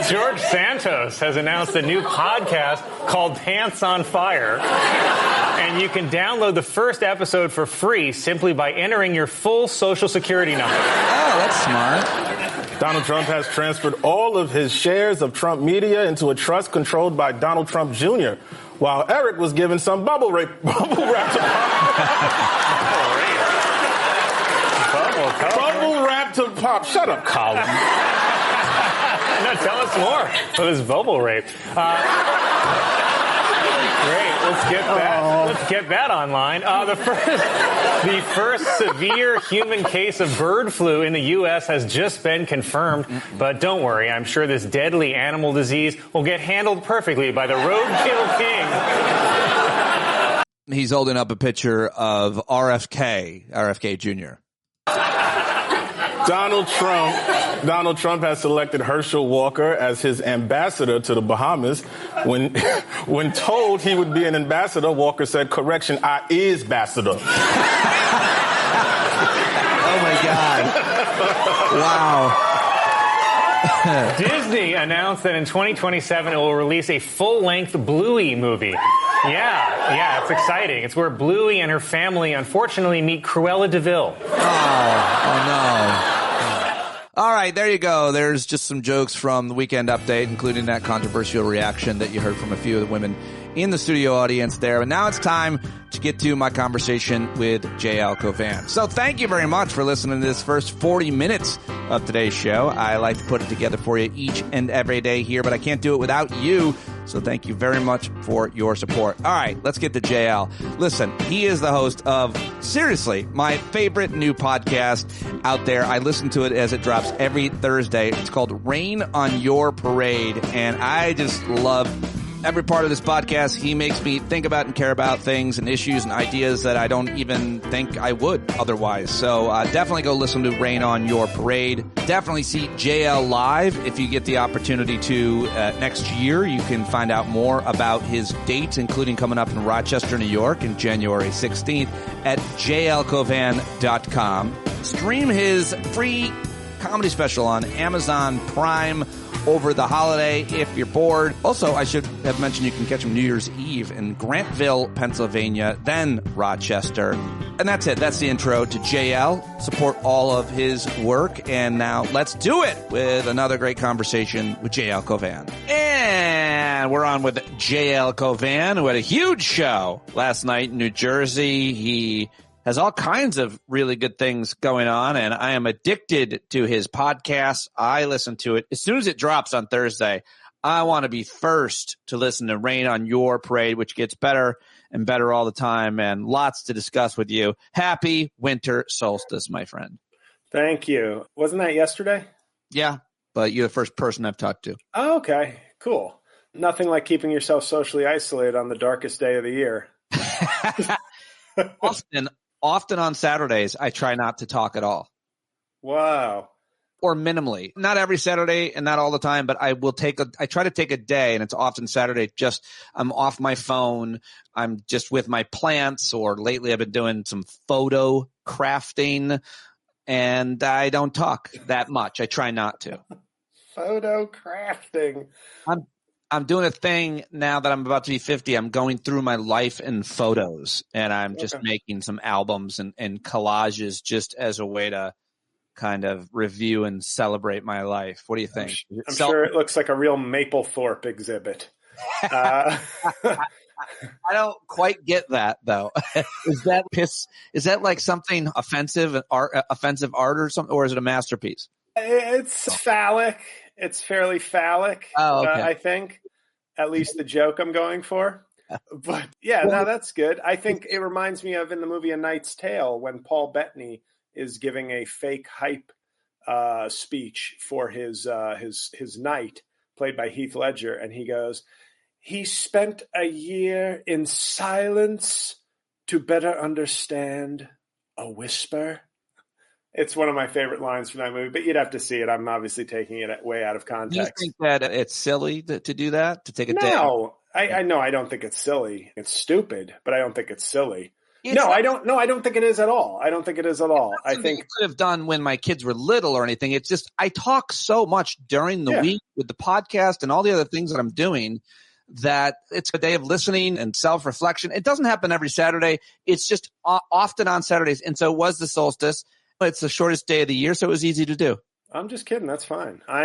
George Santos has announced a new podcast called Pants on Fire. And you can download the first episode for free simply by entering your full Social Security number. Oh, that's smart. Donald Trump has transferred all of his shares of Trump Media into a trust controlled by Donald Trump Jr., while Eric was given some bubble wrap to pop. Bubble wrap to pop. Shut up, Colin. No, tell us more for this bubble rape. Great, let's get that online. The first severe human case of bird flu in the U.S. has just been confirmed. But don't worry, I'm sure this deadly animal disease will get handled perfectly by the roadkill king. He's holding up a picture of RFK Jr. Donald Trump has selected Herschel Walker as his ambassador to the Bahamas. When told he would be an ambassador, Walker said, "Correction, I is ambassador." Oh my God. Wow. Disney announced that in 2027 it will release a full-length Bluey movie. Yeah, it's exciting. It's where Bluey and her family unfortunately meet Cruella de Vil. Oh no. All right, there you go. There's just some jokes from the Weekend Update, including that controversial reaction that you heard from a few of the women in the studio audience there. But now it's time to get to my conversation with JL Cauvin. So thank you very much for listening to this first 40 minutes of today's show. I like to put it together for you each and every day here, but I can't do it without you. So thank you very much for your support. All right, let's get to JL. Listen, he is the host of, seriously, my favorite new podcast out there. I listen to it as it drops every Thursday. It's called Rain on Your Parade, and I just love every part of this podcast. He makes me think about and care about things and issues and ideas that I don't even think I would otherwise. So definitely go listen to Rain on Your Parade. Definitely see JL live if you get the opportunity to next year. You can find out more about his dates, including coming up in Rochester, New York in January 16th at jlcauvin.com. Stream his free comedy special on Amazon Prime over the holiday if you're bored. Also, I should have mentioned you can catch him New Year's Eve in Grantville, Pennsylvania, then Rochester. And that's it. That's the intro to JL. Support all of his work. And now let's do it with another great conversation with JL Cauvin. And we're on with JL Cauvin, who had a huge show last night in New Jersey. He has all kinds of really good things going on, and I am addicted to his podcast. I listen to it as soon as it drops on Thursday. I want to be first to listen to Rain on Your Parade, which gets better and better all the time, and lots to discuss with you. Happy winter solstice, my friend. Thank you. Wasn't that yesterday? Yeah, but you're the first person I've talked to. Oh, okay, cool. Nothing like keeping yourself socially isolated on the darkest day of the year. Often on Saturdays, I try not to talk at all. Wow. Or minimally. Not every Saturday and not all the time, but I try to take a day, and it's often Saturday, just I'm off my phone. I'm just with my plants, or lately I've been doing some photo crafting, and I don't talk that much. I try not to. Photo crafting. I'm doing a thing now that I'm about to be 50. I'm going through my life in photos, and I'm just making some albums and collages just as a way to kind of review and celebrate my life. What do you think? I'm sure it looks like a real Mapplethorpe exhibit. I don't quite get that, though. Is that like something offensive art or something, or is it a masterpiece? It's phallic. It's fairly phallic. Oh, okay. I think, at least the joke I'm going for. But yeah, no, that's good. I think it reminds me of in the movie A Knight's Tale when Paul Bettany is giving a fake hype speech for his knight, played by Heath Ledger, and he goes, "He spent a year in silence to better understand a whisper." It's one of my favorite lines from that movie, but you'd have to see it. I'm obviously taking it way out of context. Do you think that it's silly to do that, to take a day? No, I don't think it's silly. It's stupid, but I don't think it's silly. I don't think it is at all. I don't think it is at all. I think I could have done when my kids were little or anything. It's just I talk so much during the week with the podcast and all the other things that I'm doing that it's a day of listening and self-reflection. It doesn't happen every Saturday. It's just often on Saturdays. And so it was the solstice. It's the shortest day of the year, so it was easy to do. I'm just kidding. That's fine. I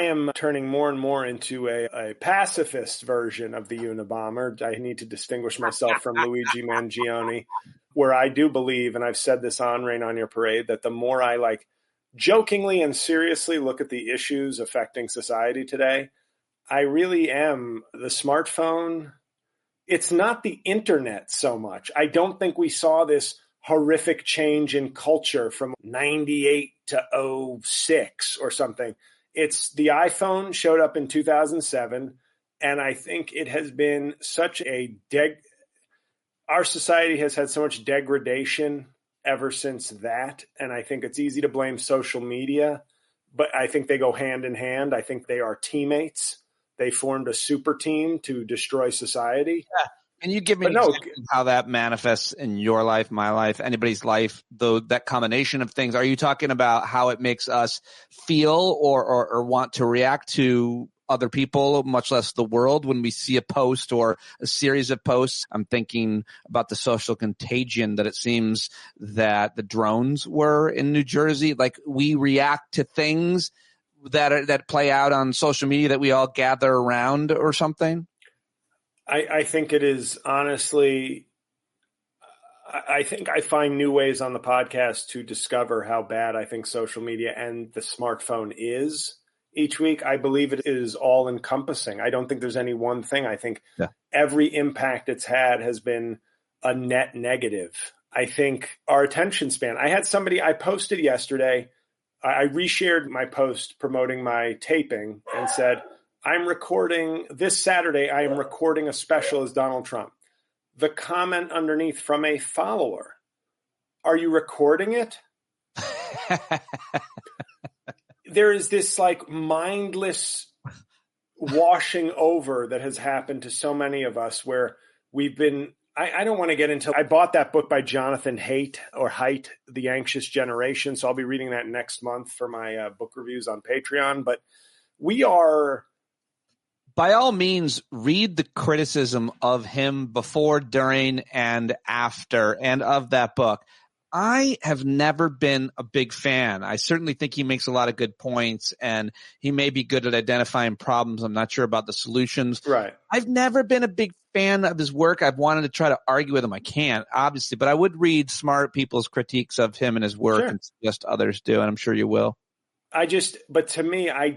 am turning more and more into a pacifist version of the Unabomber. I need to distinguish myself from Luigi Mangione, where I do believe, and I've said this on Rain on Your Parade, that the more I jokingly and seriously look at the issues affecting society today, I really am the smartphone. It's not the internet so much. I don't think we saw this horrific change in culture from 98 to 06 or something. It's the iPhone showed up in 2007, and I think it has been such our society has had so much degradation ever since that, and I think it's easy to blame social media, but I think they go hand in hand. I think they are teammates. They formed a super team to destroy society. Yeah. Can you give me how that manifests in your life, my life, anybody's life, though, that combination of things? Are you talking about how it makes us feel or want to react to other people, much less the world, when we see a post or a series of posts? I'm thinking about the social contagion that it seems that the drones were in New Jersey. Like, we react to things that play out on social media that we all gather around or something. I think it is honestly, I think I find new ways on the podcast to discover how bad I think social media and the smartphone is each week. I believe it is all encompassing. I don't think there's any one thing. I think every impact it's had has been a net negative. I think our attention span, I posted yesterday, I reshared my post promoting my taping and said, I'm recording this Saturday. I am recording a special as Donald Trump. The comment underneath from a follower, are you recording it? There is this mindless washing over that has happened to so many of us where we've been I don't want to get into, I bought that book by Jonathan Haidt, The Anxious Generation. So I'll be reading that next month for my book reviews on Patreon. But we are, by all means, read the criticism of him before, during, and after, and of that book. I have never been a big fan. I certainly think he makes a lot of good points, and he may be good at identifying problems. I'm not sure about the solutions. Right. I've never been a big fan of his work. I've wanted to try to argue with him. I can't, obviously, but I would read smart people's critiques of him and his work and suggest others do, and I'm sure you will. But to me, I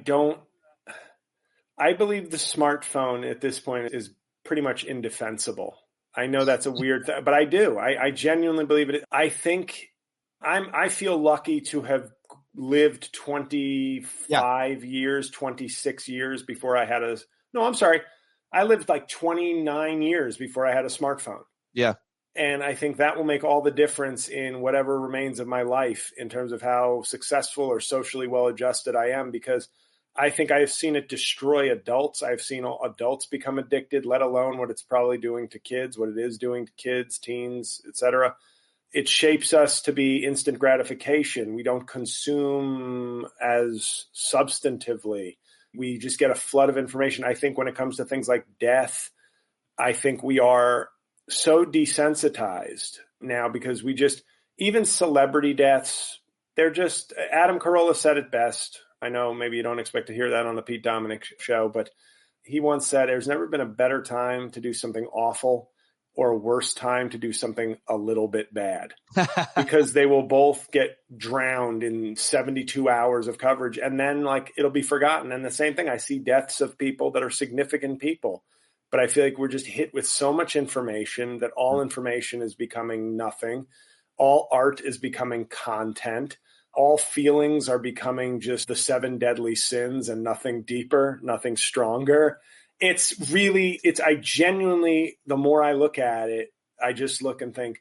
believe the smartphone at this point is pretty much indefensible. I know that's a weird thing, but I do. I genuinely believe it. I think I feel lucky to have lived 25 years, 26 years before I had I lived like 29 years before I had a smartphone. Yeah. And I think that will make all the difference in whatever remains of my life in terms of how successful or socially well-adjusted I am, because I think I've seen it destroy adults. I've seen adults become addicted, let alone what it's probably doing to kids, what it is doing to kids, teens, etc. It shapes us to be instant gratification. We don't consume as substantively. We just get a flood of information. I think when it comes to things like death, I think we are so desensitized now because even celebrity deaths, Adam Carolla said it best. I know maybe you don't expect to hear that on the Pete Dominick show, but he once said, there's never been a better time to do something awful or a worse time to do something a little bit bad, because they will both get drowned in 72 hours of coverage. And then it'll be forgotten. And the same thing, I see deaths of people that are significant people, but I feel like we're just hit with so much information that all information is becoming nothing. All art is becoming content. All feelings are becoming just the 7 deadly sins and nothing deeper, nothing stronger. I genuinely, the more I look at it, I just look and think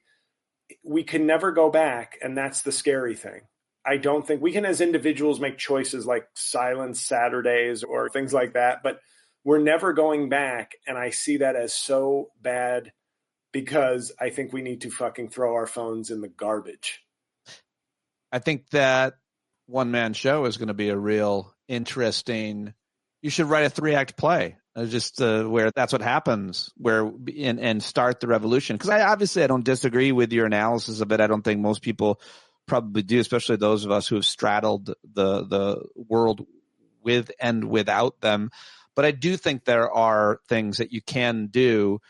we can never go back. And that's the scary thing. I don't think we can, as individuals, make choices like silence Saturdays or things like that, but we're never going back. And I see that as so bad because I think we need to fucking throw our phones in the garbage. I think that one-man show is going to be a real interesting. You should write a 3-act play, just where that's what happens, and start the revolution. Because I don't disagree with your analysis of it. I don't think most people probably do, especially those of us who have straddled the world with and without them. But I do think there are things that you can do.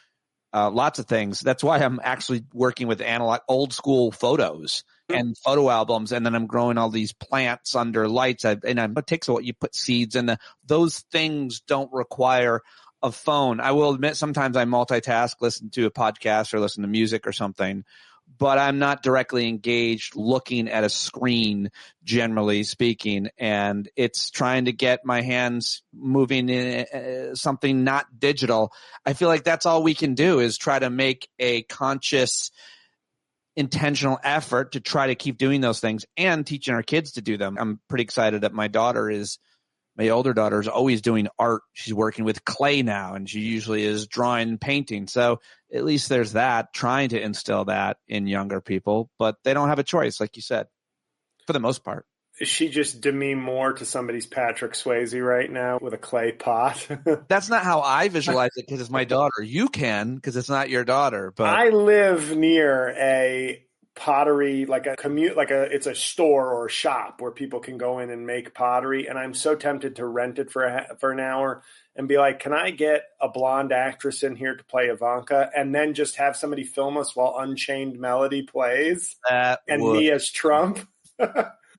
Lots of things. That's why I'm actually working with analog, old school photos and photo albums, and then I'm growing all these plants under lights. It takes what you put seeds in. Those things don't require a phone. I will admit sometimes I multitask, listen to a podcast or listen to music or something, but I'm not directly engaged looking at a screen, generally speaking. And it's trying to get my hands moving in something not digital. I feel like that's all we can do is try to make a conscious, intentional effort to try to keep doing those things and teaching our kids to do them. I'm pretty excited that my older daughter is always doing art. She's working with clay now, and she usually is drawing and painting. So at least there's that, trying to instill that in younger people, but they don't have a choice, like you said, for the most part. Is she just Demi Moore to somebody's Patrick Swayze right now with a clay pot? That's not how I visualize it because it's my daughter. You can, because it's not your daughter. But I live near a pottery, it's a store or a shop where people can go in and make pottery. And I'm so tempted to rent it for an hour and be like, can I get a blonde actress in here to play Ivanka? And then just have somebody film us while Unchained Melody plays me as Trump.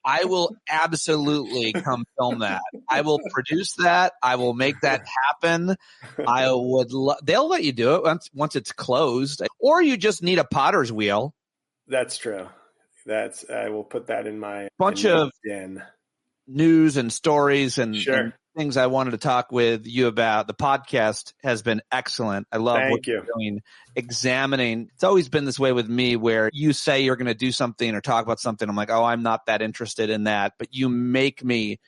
I will absolutely come film that. I will produce that. I will make that happen. I would. They'll let you do it once it's closed, or you just need a potter's wheel. That's true. I will put that in my bunch of den. News and stories and, sure. and things I wanted to talk with you about. The podcast has been excellent. I love what you're doing. Examining. It's always been this way with me where you say you're going to do something or talk about something. I'm like, oh, I'm not that interested in that. But you make me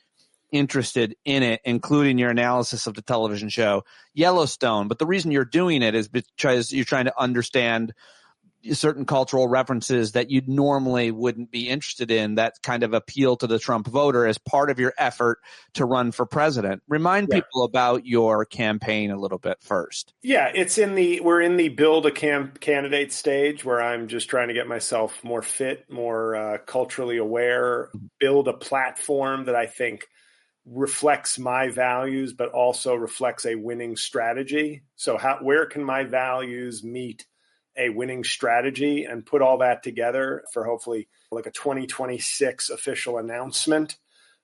interested in it, including your analysis of the television show Yellowstone. But the reason you're doing it is because you're trying to understand certain cultural references that you normally wouldn't be interested in that kind of appeal to the Trump voter as part of your effort to run for president. Remind people about your campaign a little bit first. Yeah, we're in the build a candidate stage where I'm just trying to get myself more fit, more culturally aware, build a platform that I think reflects my values, but also reflects a winning strategy. So where can my values meet a winning strategy, and put all that together for hopefully like a 2026 official announcement.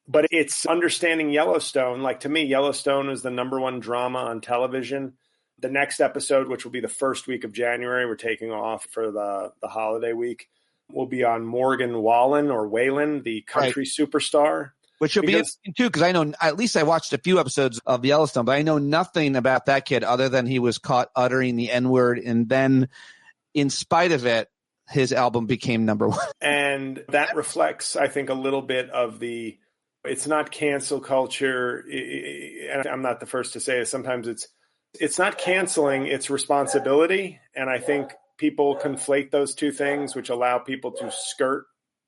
But it's understanding Yellowstone. Like, to me, Yellowstone is the #1 drama on television. The next episode, which will be the first week of January, we're taking off for the holiday week, will be on Morgan Wallen, the country superstar. Which will be interesting too, because I know, at least I watched a few episodes of Yellowstone, but I know nothing about that kid other than he was caught uttering the N-word, and then in spite of it, his album became #1. And that reflects, I think, a little bit of it's not cancel culture. And I'm not the first to say it. Sometimes it's not canceling, it's responsibility. And I think people conflate those two things, which allow people to skirt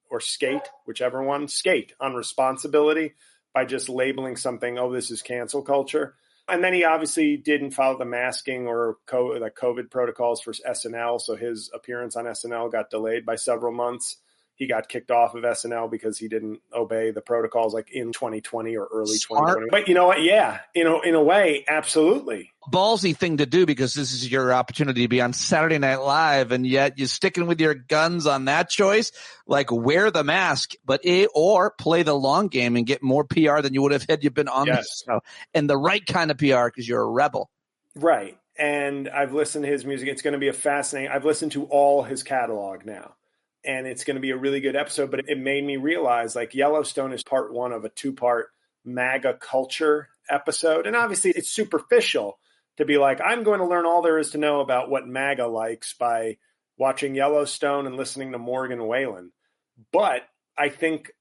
or skate, whichever one, skate on responsibility by just labeling something, oh, this is cancel culture. And then he obviously didn't follow the masking or the COVID protocols for SNL. So his appearance on SNL got delayed by several months. He got kicked off of SNL because he didn't obey the protocols like in 2020 or early 2020. But you know what? Yeah, in a way, absolutely. Ballsy thing to do, because this is your opportunity to be on Saturday Night Live, and yet you're sticking with your guns on that choice. Like, wear the mask, or play the long game and get more PR than you would have had you been on this show, and the right kind of PR because you're a rebel. Right. And I've listened to his music. It's going to be I've listened to all his catalog now, and it's going to be a really good episode. But it made me realize, like, Yellowstone is part 1 of a 2-part MAGA culture episode. And obviously it's superficial to be like, I'm going to learn all there is to know about what MAGA likes by watching Yellowstone and listening to Morgan Wallen. But I think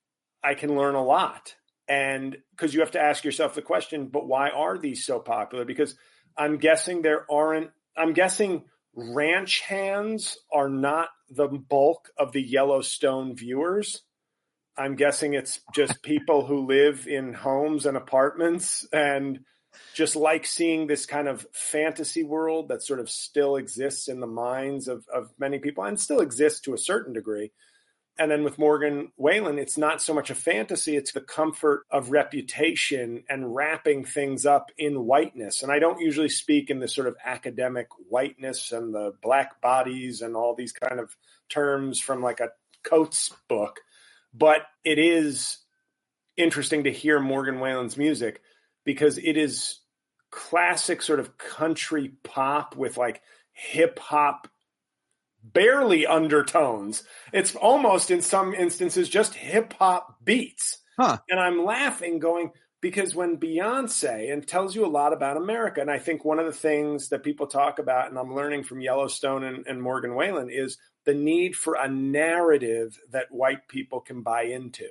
I can learn a lot. And because you have to ask yourself the question, but why are these so popular? Because I'm guessing ranch hands are not the bulk of the Yellowstone viewers. I'm guessing it's just people who live in homes and apartments and just like seeing this kind of fantasy world that sort of still exists in the minds of many people and still exists to a certain degree. And then with Morgan Wallen, it's not so much a fantasy, it's the comfort of reputation and wrapping things up in whiteness. And I don't usually speak in this sort of academic whiteness and the black bodies and all these kind of terms from like a Coates book. But it is interesting to hear Morgan Wallen's music because it is classic sort of country pop with like hip hop barely undertones. It's almost in some instances just hip hop beats. And I'm laughing going, because when Beyonce, and tells you a lot about America, and I think one of the things that people talk about, and I'm learning from Yellowstone and Morgan Wallen, is the need for a narrative that white people can buy into.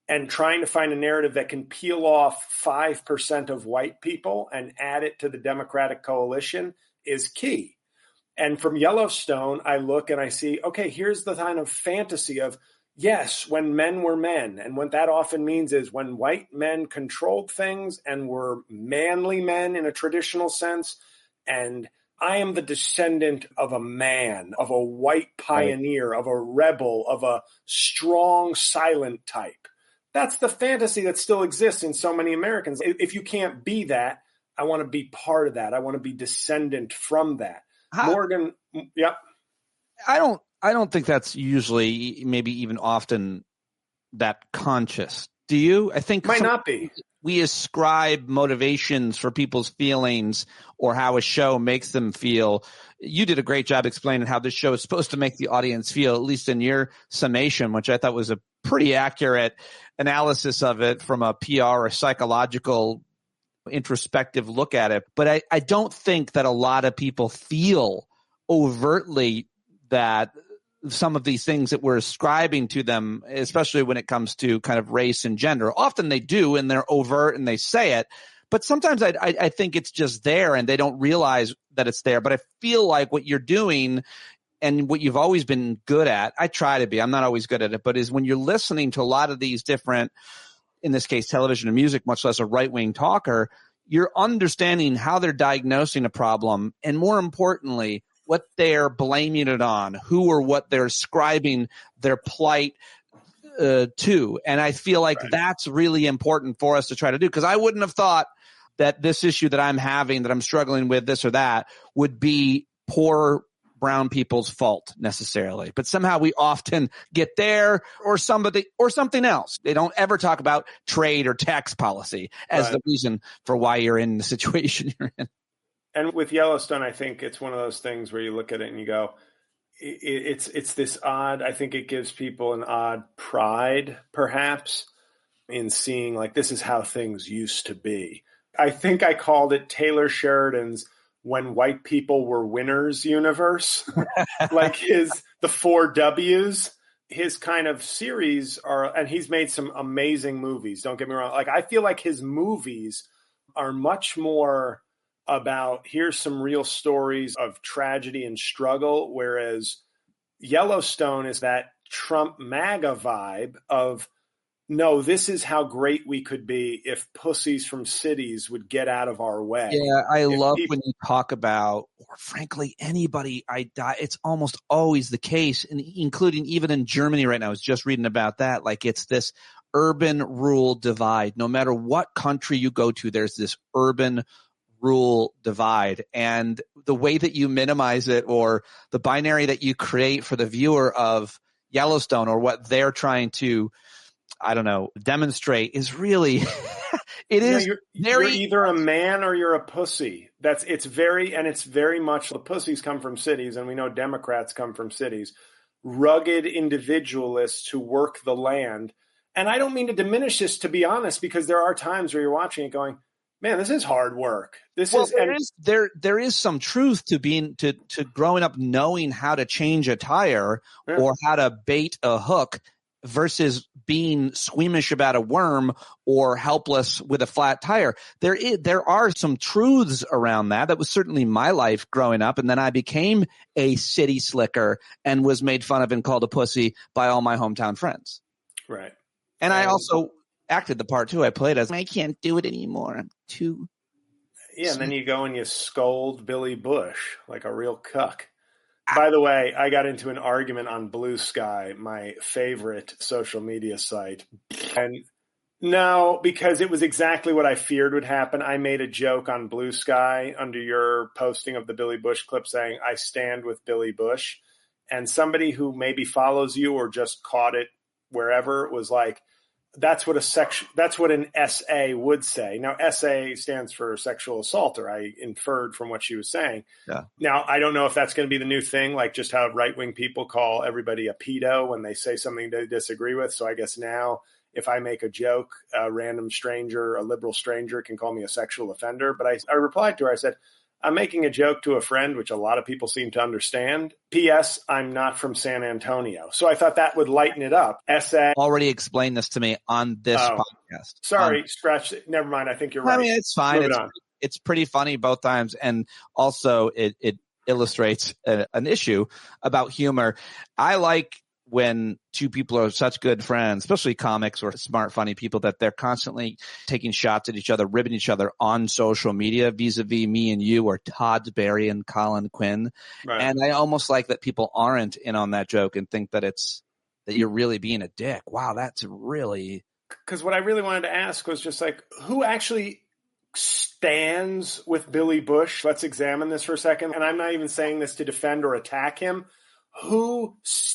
And trying to find a narrative that can peel off 5% of white people and add it to the Democratic coalition is key. And from Yellowstone, I look and I see, okay, here's the kind of fantasy of, yes, when men were men. And what that often means is when white men controlled things and were manly men in a traditional sense. And I am the descendant of a man, of a white pioneer, of a rebel, of a strong, silent type. That's the fantasy that still exists in so many Americans. If you can't be that, I want to be part of that. I want to be descendant from that. Morgan, yeah. I don't think that's usually, maybe even often, that conscious. Do you? I think might not be. We ascribe motivations for people's feelings or how a show makes them feel. You did a great job explaining how this show is supposed to make the audience feel, at least in your summation, which I thought was a pretty accurate analysis of it from a PR or psychological introspective look at it. But I don't think that a lot of people feel overtly that some of these things that we're ascribing to them, especially when it comes to kind of race and gender. Often they do, and they're overt and they say it. But sometimes I think it's just there and they don't realize that it's there. But I feel like what you're doing and what you've always been good at, I try to be, I'm not always good at it, but is when you're listening to a lot of these different, in this case, television and music, much less a right-wing talker, you're understanding how they're diagnosing a problem. And more importantly, what they're blaming it on, who or what they're ascribing their plight to. And I feel like that's really important for us to try to do, because I wouldn't have thought that this issue that I'm having, that I'm struggling with, this or that, would be poor brown people's fault necessarily. But somehow we often get there, or somebody or something else. They don't ever talk about trade or tax policy as the reason for why you're in the situation you're in. And with Yellowstone, I think it's one of those things where you look at it and you go, it's this odd, I think it gives people an odd pride, perhaps, in seeing like, this is how things used to be. I think I called it Taylor Sheridan's When White People Were Winners universe. Like the 4 W's, his kind of series are, and he's made some amazing movies. Don't get me wrong. Like, I feel like his movies are much more about, here's some real stories of tragedy and struggle, whereas Yellowstone is that Trump MAGA vibe of, no, this is how great we could be if pussies from cities would get out of our way. Yeah, I love when you talk about, or frankly, anybody it's almost always the case, including even in Germany right now. I was just reading about that. Like, it's this urban-rural divide. No matter what country you go to, there's this urban-rural divide. And the way that you minimize it, or the binary that you create for the viewer of Yellowstone, or what they're trying to, I don't know, demonstrate, is really you're either a man or you're a pussy. It's very much, the pussies come from cities, and we know Democrats come from cities, rugged individualists who work the land. And I don't mean to diminish this, to be honest, because there are times where you're watching it going, man, this is hard work. There is some truth to being to growing up knowing how to change a tire or how to bait a hook, versus being squeamish about a worm or helpless with a flat tire. There are some truths around that. That was certainly my life growing up. And then I became a city slicker and was made fun of and called a pussy by all my hometown friends. Right. And I also acted the part too. I played as, I can't do it anymore. I'm too. Yeah. And then you go and you scold Billy Bush like a real cuck. By the way, I got into an argument on Blue Sky, my favorite social media site. And no, because it was exactly what I feared would happen. I made a joke on Blue Sky under your posting of the Billy Bush clip saying, I stand with Billy Bush. And somebody who maybe follows you or just caught it wherever was like, that's what an SA would say. Now, SA stands for sexual assaulter. I inferred from what she was saying. Yeah. Now, I don't know if that's going to be the new thing, like just how right-wing people call everybody a pedo when they say something they disagree with. So I guess now if I make a joke, a random stranger, a liberal stranger can call me a sexual offender. But I replied to her, I said, I'm making a joke to a friend, which a lot of people seem to understand. P.S. I'm not from San Antonio. So I thought that would lighten it up. SA already explained this to me on this podcast. Sorry, scratch it. Never mind. I think you're right. I mean, it's fine. It's pretty funny both times. And also it illustrates an issue about humor. I like when two people are such good friends, especially comics or smart, funny people, that they're constantly taking shots at each other, ribbing each other on social media, vis-a-vis me and you, or Todd Barry and Colin Quinn. Right. And I almost like that people aren't in on that joke and think that that you're really being a dick. Wow, that's really... Because what I really wanted to ask was just like, who actually stands with Billy Bush? Let's examine this for a second. And I'm not even saying this to defend or attack him.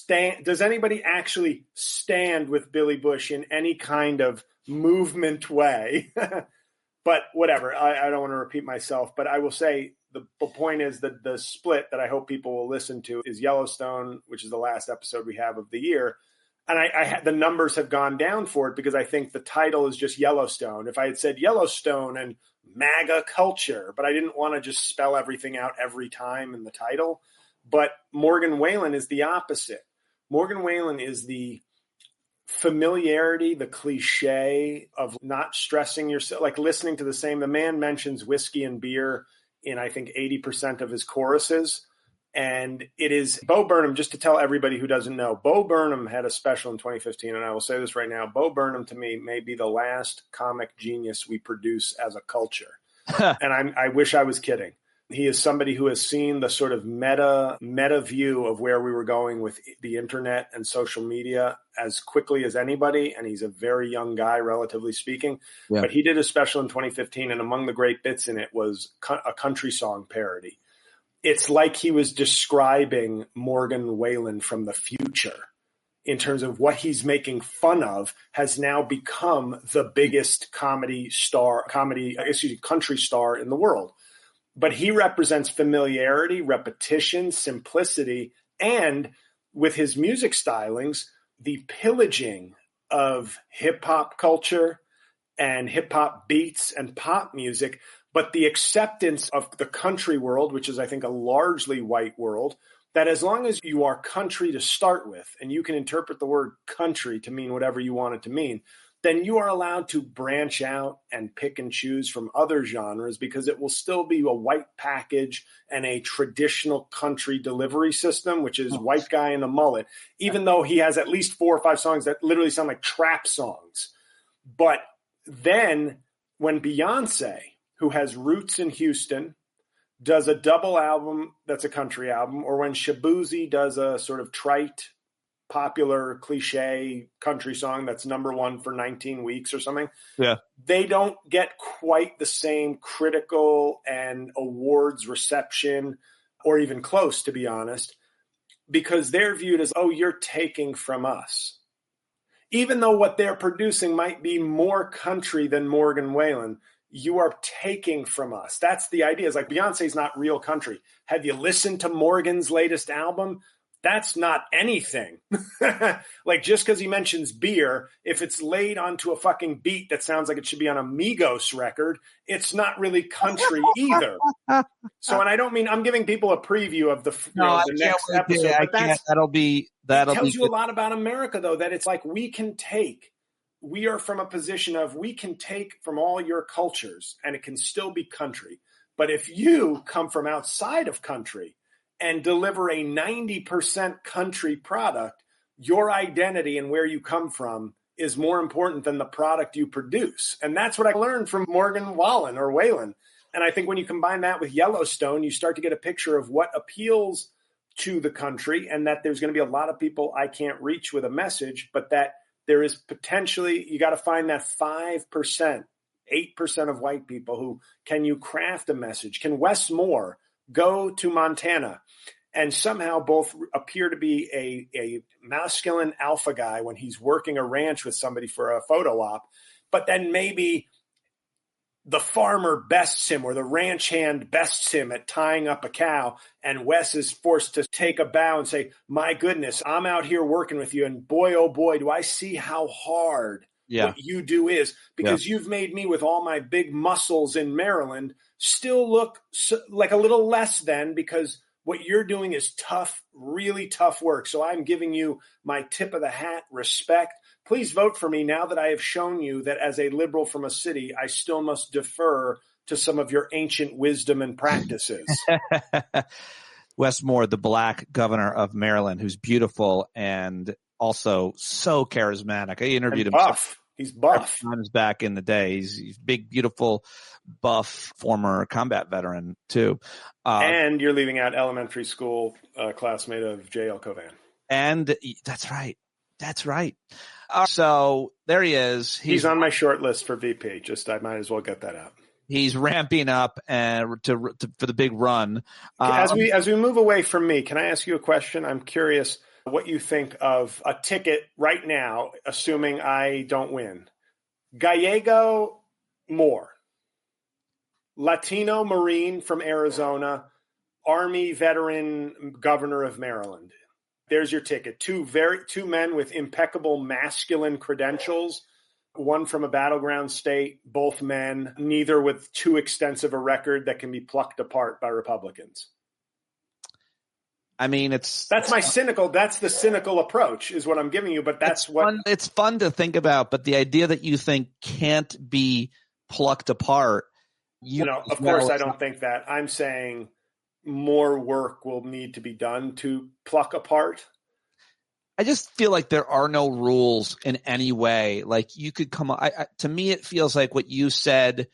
Does anybody actually stand with Billy Bush in any kind of movement way? But whatever, I don't want to repeat myself, but I will say the point is that the split that I hope people will listen to is Yellowstone, which is the last episode we have of the year. And the numbers have gone down for it because I think the title is just Yellowstone. If I had said Yellowstone and MAGA culture, but I didn't want to just spell everything out every time in the title. But Morgan Whalen is the opposite. Morgan Whalen is the familiarity, the cliche of not stressing yourself, like listening to the man mentions whiskey and beer in, I think, 80% of his choruses. And it is Bo Burnham, just to tell everybody who doesn't know, Bo Burnham had a special in 2015. And I will say this right now, Bo Burnham to me may be the last comic genius we produce as a culture. And I wish I was kidding. He is somebody who has seen the sort of meta view of where we were going with the internet and social media as quickly as anybody. And he's a very young guy, relatively speaking. Yeah. But he did a special in 2015. And among the great bits in it was a country song parody. It's like he was describing Morgan Whalen from the future in terms of what he's making fun of has now become the biggest country star in the world. But he represents familiarity, repetition, simplicity, and with his music stylings, the pillaging of hip hop culture and hip hop beats and pop music, but the acceptance of the country world, which is, I think, a largely white world, that as long as you are country to start with, and you can interpret the word country to mean whatever you want it to mean, then you are allowed to branch out and pick and choose from other genres because it will still be a white package and a traditional country delivery system, which is white guy in a mullet, even though he has at least 4 or 5 songs that literally sound like trap songs. But then when Beyonce, who has roots in Houston, does a double album that's a country album, or when Shabuzi does a sort of trite, popular, cliche country song that's #1 for 19 weeks or something, they don't get quite the same critical and awards reception, or even close, to be honest, because they're viewed as, oh, you're taking from us. Even though what they're producing might be more country than Morgan Whalen, you are taking from us. That's the idea. It's like Beyonce's not real country. Have you listened to Morgan's latest album? That's not anything. Like, just because he mentions beer, if it's laid onto a fucking beat that sounds like it should be on a Migos record, it's not really country either. So, and I don't mean, I'm giving people a preview of the next episode. But it tells you a lot about America, though, that it's like we are from a position of we can take from all your cultures and it can still be country. But if you come from outside of country and deliver a 90% country product, your identity and where you come from is more important than the product you produce. And that's what I learned from Morgan Whalen. And I think when you combine that with Yellowstone, you start to get a picture of what appeals to the country, and that there's going to be a lot of people I can't reach with a message, but that there is potentially, you got to find that 5%, 8% of white people who, can you craft a message? Can Wes Moore go to Montana and somehow both appear to be a masculine alpha guy when he's working a ranch with somebody for a photo op, but then maybe the farmer bests him or the ranch hand bests him at tying up a cow, and Wes is forced to take a bow and say, my goodness, I'm out here working with you, and boy, oh boy, do I see how hard what you do is, because you've made me, with all my big muscles in Maryland, still look like a little less than, because what you're doing is tough, really tough work. So I'm giving you my tip of the hat respect. Please vote for me now that I have shown you that as a liberal from a city, I still must defer to some of your ancient wisdom and practices. Wes Moore, the black governor of Maryland, who's beautiful and also so charismatic. I interviewed him. He's buff. On his back in the day. He's big, beautiful, buff, former combat veteran too. And you're leaving out elementary school classmate of J.L. Cauvin. And that's right. That's right. So there he is. He's on my short list for VP. I might as well get that out. He's ramping up for the big run. As we move away from me, can I ask you a question? I'm curious what you think of a ticket right now, assuming I don't win. Gallego Moore, Latino Marine from Arizona, Army veteran governor of Maryland. There's your ticket. Two men with impeccable masculine credentials, one from a battleground state, both men, neither with too extensive a record that can be plucked apart by Republicans. I mean, that's the cynical approach is what I'm giving you, but it's fun to think about, but the idea that you think can't be plucked apart. Of course, I don't think that. I'm saying more work will need to be done to pluck apart. I just feel like there are no rules in any way. Like you could come to me, it feels like what you said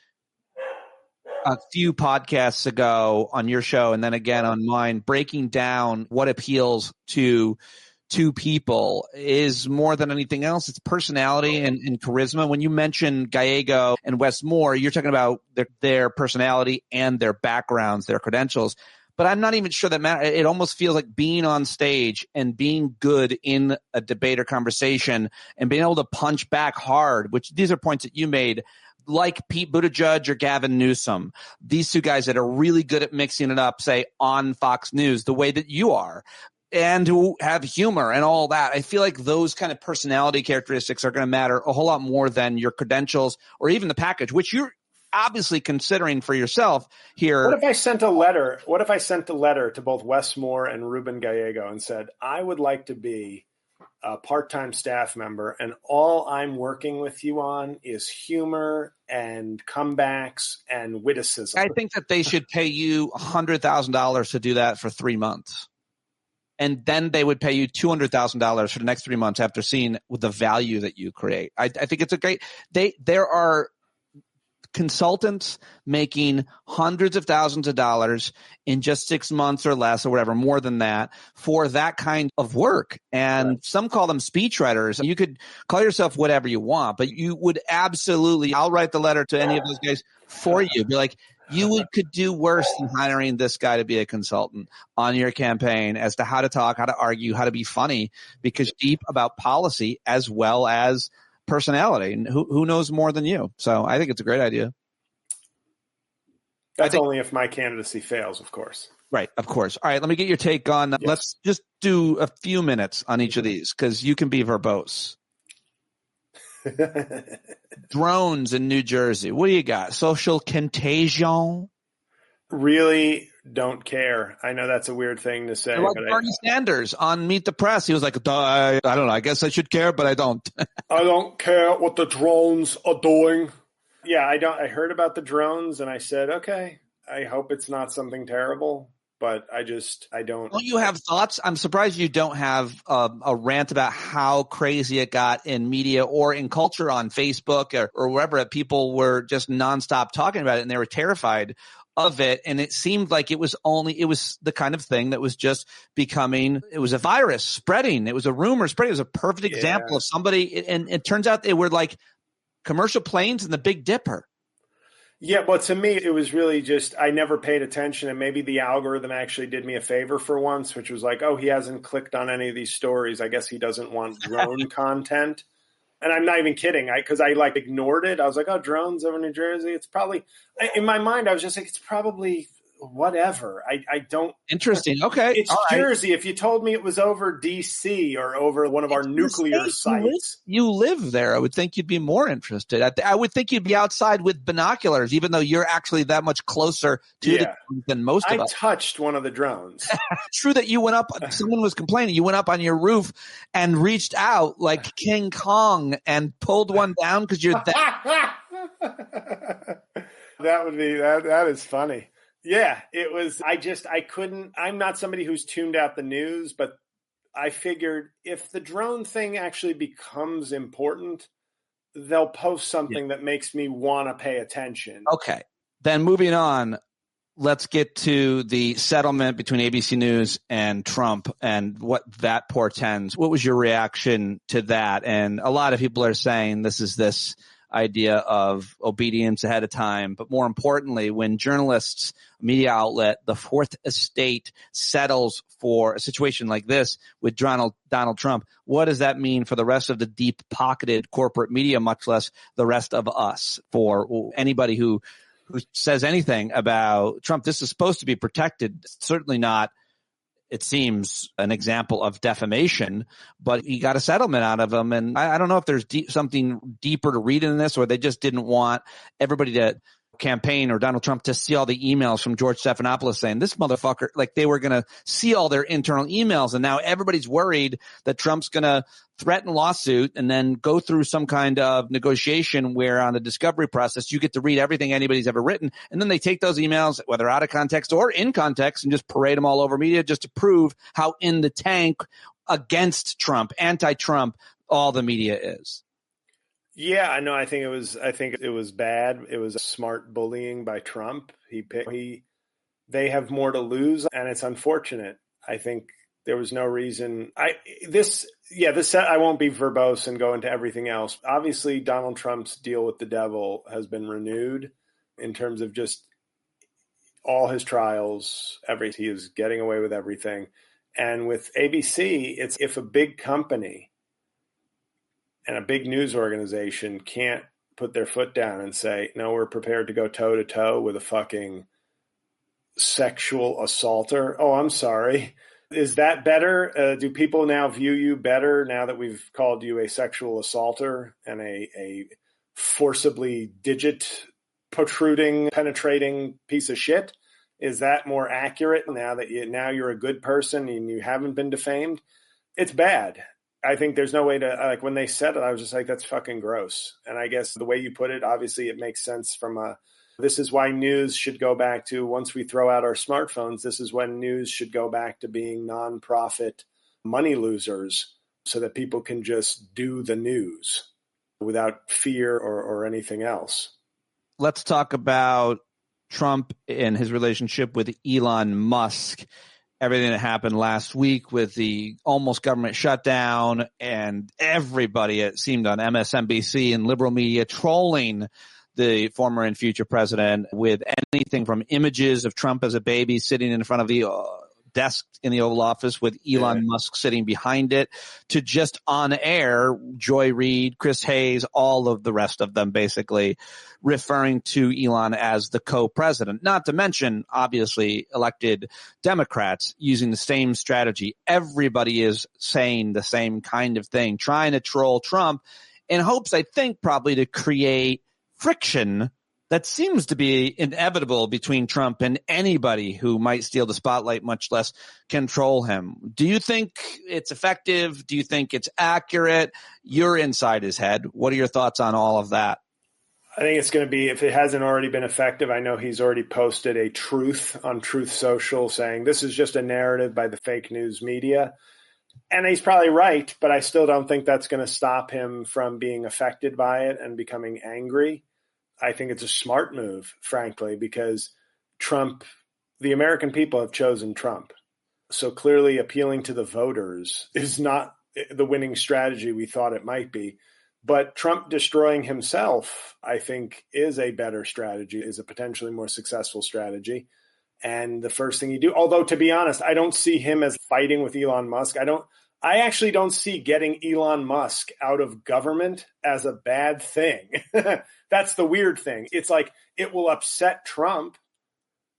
a few podcasts ago on your show and then again on mine, breaking down what appeals to people is more than anything else. It's personality and charisma. When you mention Gallego and Westmore, you're talking about their personality and their backgrounds, their credentials. But I'm not even sure that matters. It almost feels like being on stage and being good in a debate or conversation and being able to punch back hard, which these are points that you made, like Pete Buttigieg or Gavin Newsom. These two guys that are really good at mixing it up, say, on Fox News, the way that you are, and who have humor and all that. I feel like those kind of personality characteristics are going to matter a whole lot more than your credentials or even the package, which you're obviously considering for yourself here. What if I sent a letter? What if I sent a letter to both Westmore and Ruben Gallego and said, I would like to be a part-time staff member, and all I'm working with you on is humor and comebacks and witticism. I think that they should pay you $100,000 to do that for 3 months. And then they would pay you $200,000 for the next 3 months after seeing the value that you create. I think it's a great – there are consultants making hundreds of thousands of dollars in just 6 months or less or whatever, more than that, for that kind of work. And some call them speechwriters. You could call yourself whatever you want, but you would absolutely – I'll write the letter to any of those guys for you. Be like – could do worse than hiring this guy to be a consultant on your campaign as to how to talk, how to argue, how to be funny, because deep about policy as well as personality. And who knows more than you? So I think it's a great idea. That's only if my candidacy fails, of course. Right, of course. All right, let me get your take on – Let's just do a few minutes on each of these because you can be verbose. Drones in New Jersey. What do you got? Social contagion? Really don't care. I know that's a weird thing to say. Like Bernie Sanders on Meet the Press. He was like, I don't know. I guess I should care, but I don't. I don't care what the drones are doing. Yeah, I don't. I heard about the drones and I said, okay, I hope it's not something terrible. But I don't. Don't you have thoughts? I'm surprised you don't have a rant about how crazy it got in media or in culture on Facebook or wherever. People were just nonstop talking about it and they were terrified of it. And it seemed like it was the kind of thing that was just becoming, it was a virus spreading. It was a rumor spreading. It was a perfect example of somebody. And it turns out they were like commercial planes and the Big Dipper. Yeah, but to me, it was really just I never paid attention, and maybe the algorithm actually did me a favor for once, which was like, oh, he hasn't clicked on any of these stories. I guess he doesn't want drone content. And I'm not even kidding, because I ignored it. I was like, oh, drones over New Jersey. It's probably in my mind. I was just like, it's probably whatever. I don't. Interesting. Okay. It's all Jersey. Right. If you told me it was over DC or over one of our nuclear sites. You live there. I would think you'd be more interested. I would think you'd be outside with binoculars, even though you're actually that much closer to the drones than most of us. I touched one of the drones. True that you went up. Someone was complaining. You went up on your roof and reached out like King Kong and pulled one down because you're that. That is funny. Yeah, it was. I couldn't. I'm not somebody who's tuned out the news, but I figured if the drone thing actually becomes important, they'll post something that makes me want to pay attention. Okay. Then moving on, let's get to the settlement between ABC News and Trump and what that portends. What was your reaction to that? And a lot of people are saying this idea of obedience ahead of time. But more importantly, when journalists, media outlet, the Fourth Estate settles for a situation like this with Donald Trump, what does that mean for the rest of the deep-pocketed corporate media, much less the rest of us? For anybody who says anything about Trump, this is supposed to be protected. Certainly not, it seems, an example of defamation, but he got a settlement out of him. And I don't know if there's something deeper to read in this, or they just didn't want everybody to campaign or Donald Trump to see all the emails from George Stephanopoulos saying this motherfucker, like they were going to see all their internal emails. And now everybody's worried that Trump's going to threaten a lawsuit and then go through some kind of negotiation where on the discovery process, you get to read everything anybody's ever written. And then they take those emails, whether out of context or in context, and just parade them all over media just to prove how in the tank against Trump, anti-Trump, all the media is. Yeah, I know. I think it was bad. It was smart bullying by Trump. They have more to lose, and it's unfortunate. I think there was no reason. I won't be verbose and go into everything else. Obviously, Donald Trump's deal with the devil has been renewed in terms of just all his trials. He is getting away with everything. And with ABC, it's if a big company and a big news organization can't put their foot down and say, no, we're prepared to go toe to toe with a fucking sexual assaulter. Oh, I'm sorry. Is that better? Do people now view you better now that we've called you a sexual assaulter and a forcibly digit protruding, penetrating piece of shit? Is that more accurate now that you're a good person and you haven't been defamed? It's bad. I think there's no way to, like, when they said it, I was just like, that's fucking gross. And I guess the way you put it, obviously it makes sense this is why news should go back to, once we throw out our smartphones, this is when news should go back to being nonprofit money losers so that people can just do the news without fear or anything else. Let's talk about Trump and his relationship with Elon Musk. Everything that happened last week with the almost government shutdown and everybody, it seemed, on MSNBC and liberal media trolling the former and future president with anything from images of Trump as a baby sitting in front of the desk in the Oval Office with Elon Musk sitting behind it, to just on air, Joy Reid, Chris Hayes, all of the rest of them basically referring to Elon as the co-president, not to mention, obviously, elected Democrats using the same strategy. Everybody is saying the same kind of thing, trying to troll Trump in hopes, I think, probably to create friction that seems to be inevitable between Trump and anybody who might steal the spotlight, much less control him. Do you think it's effective? Do you think it's accurate? You're inside his head. What are your thoughts on all of that? I think it's going to be, if it hasn't already been effective, I know he's already posted a truth on Truth Social saying this is just a narrative by the fake news media. And he's probably right, but I still don't think that's going to stop him from being affected by it and becoming angry. I think it's a smart move, frankly, because Trump, the American people have chosen Trump. So clearly appealing to the voters is not the winning strategy we thought it might be. But Trump destroying himself, I think, is a better strategy, is a potentially more successful strategy. And the first thing you do, although to be honest, I don't see him as fighting with Elon Musk. I actually don't see getting Elon Musk out of government as a bad thing. That's the weird thing. It's like it will upset Trump,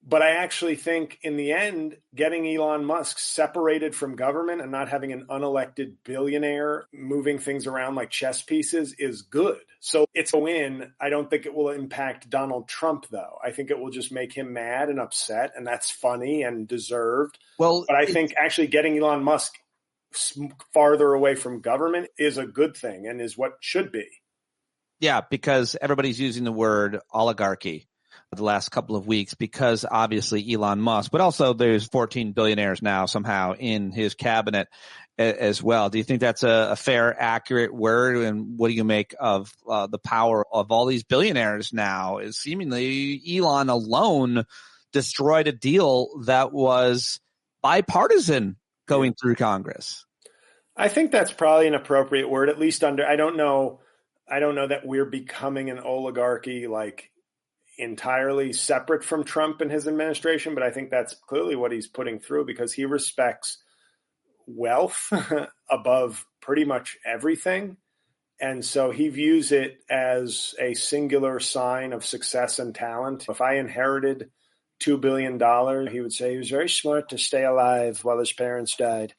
but I actually think in the end, getting Elon Musk separated from government and not having an unelected billionaire moving things around like chess pieces is good. So it's a win. I don't think it will impact Donald Trump, though. I think it will just make him mad and upset, and that's funny and deserved. But I think actually getting Elon Musk farther away from government is a good thing and is what should be. Yeah, because everybody's using the word oligarchy the last couple of weeks because obviously Elon Musk, but also there's 14 billionaires now somehow in his cabinet as well. Do you think that's a fair, accurate word? And what do you make of the power of all these billionaires now? Is seemingly Elon alone destroyed a deal that was bipartisan going through Congress. I think that's probably an appropriate word, at least I don't know that we're becoming an oligarchy like entirely separate from Trump and his administration, but I think that's clearly what he's putting through because he respects wealth above pretty much everything. And so he views it as a singular sign of success and talent. If I inherited $2 billion, he would say he was very smart to stay alive while his parents died.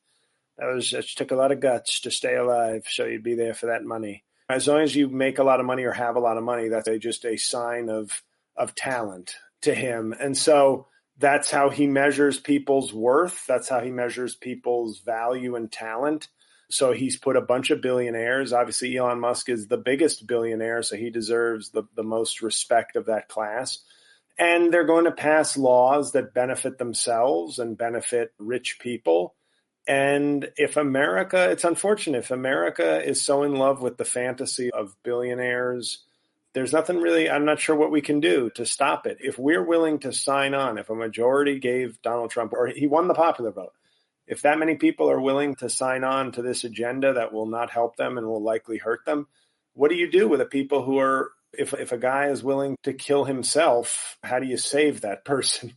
It took a lot of guts to stay alive, so you'd be there for that money. As long as you make a lot of money or have a lot of money, that's just a sign of of talent to him. And so that's how he measures people's worth. That's how he measures people's value and talent. So he's put a bunch of billionaires. Obviously, Elon Musk is the biggest billionaire, so he deserves the most respect of that class. And they're going to pass laws that benefit themselves and benefit rich people. And if America, it's unfortunate, if America is so in love with the fantasy of billionaires, there's nothing really, I'm not sure what we can do to stop it. If we're willing to sign on, if a majority gave Donald Trump, or he won the popular vote, if that many people are willing to sign on to this agenda that will not help them and will likely hurt them, what do you do with the people who are, if a guy is willing to kill himself, how do you save that person?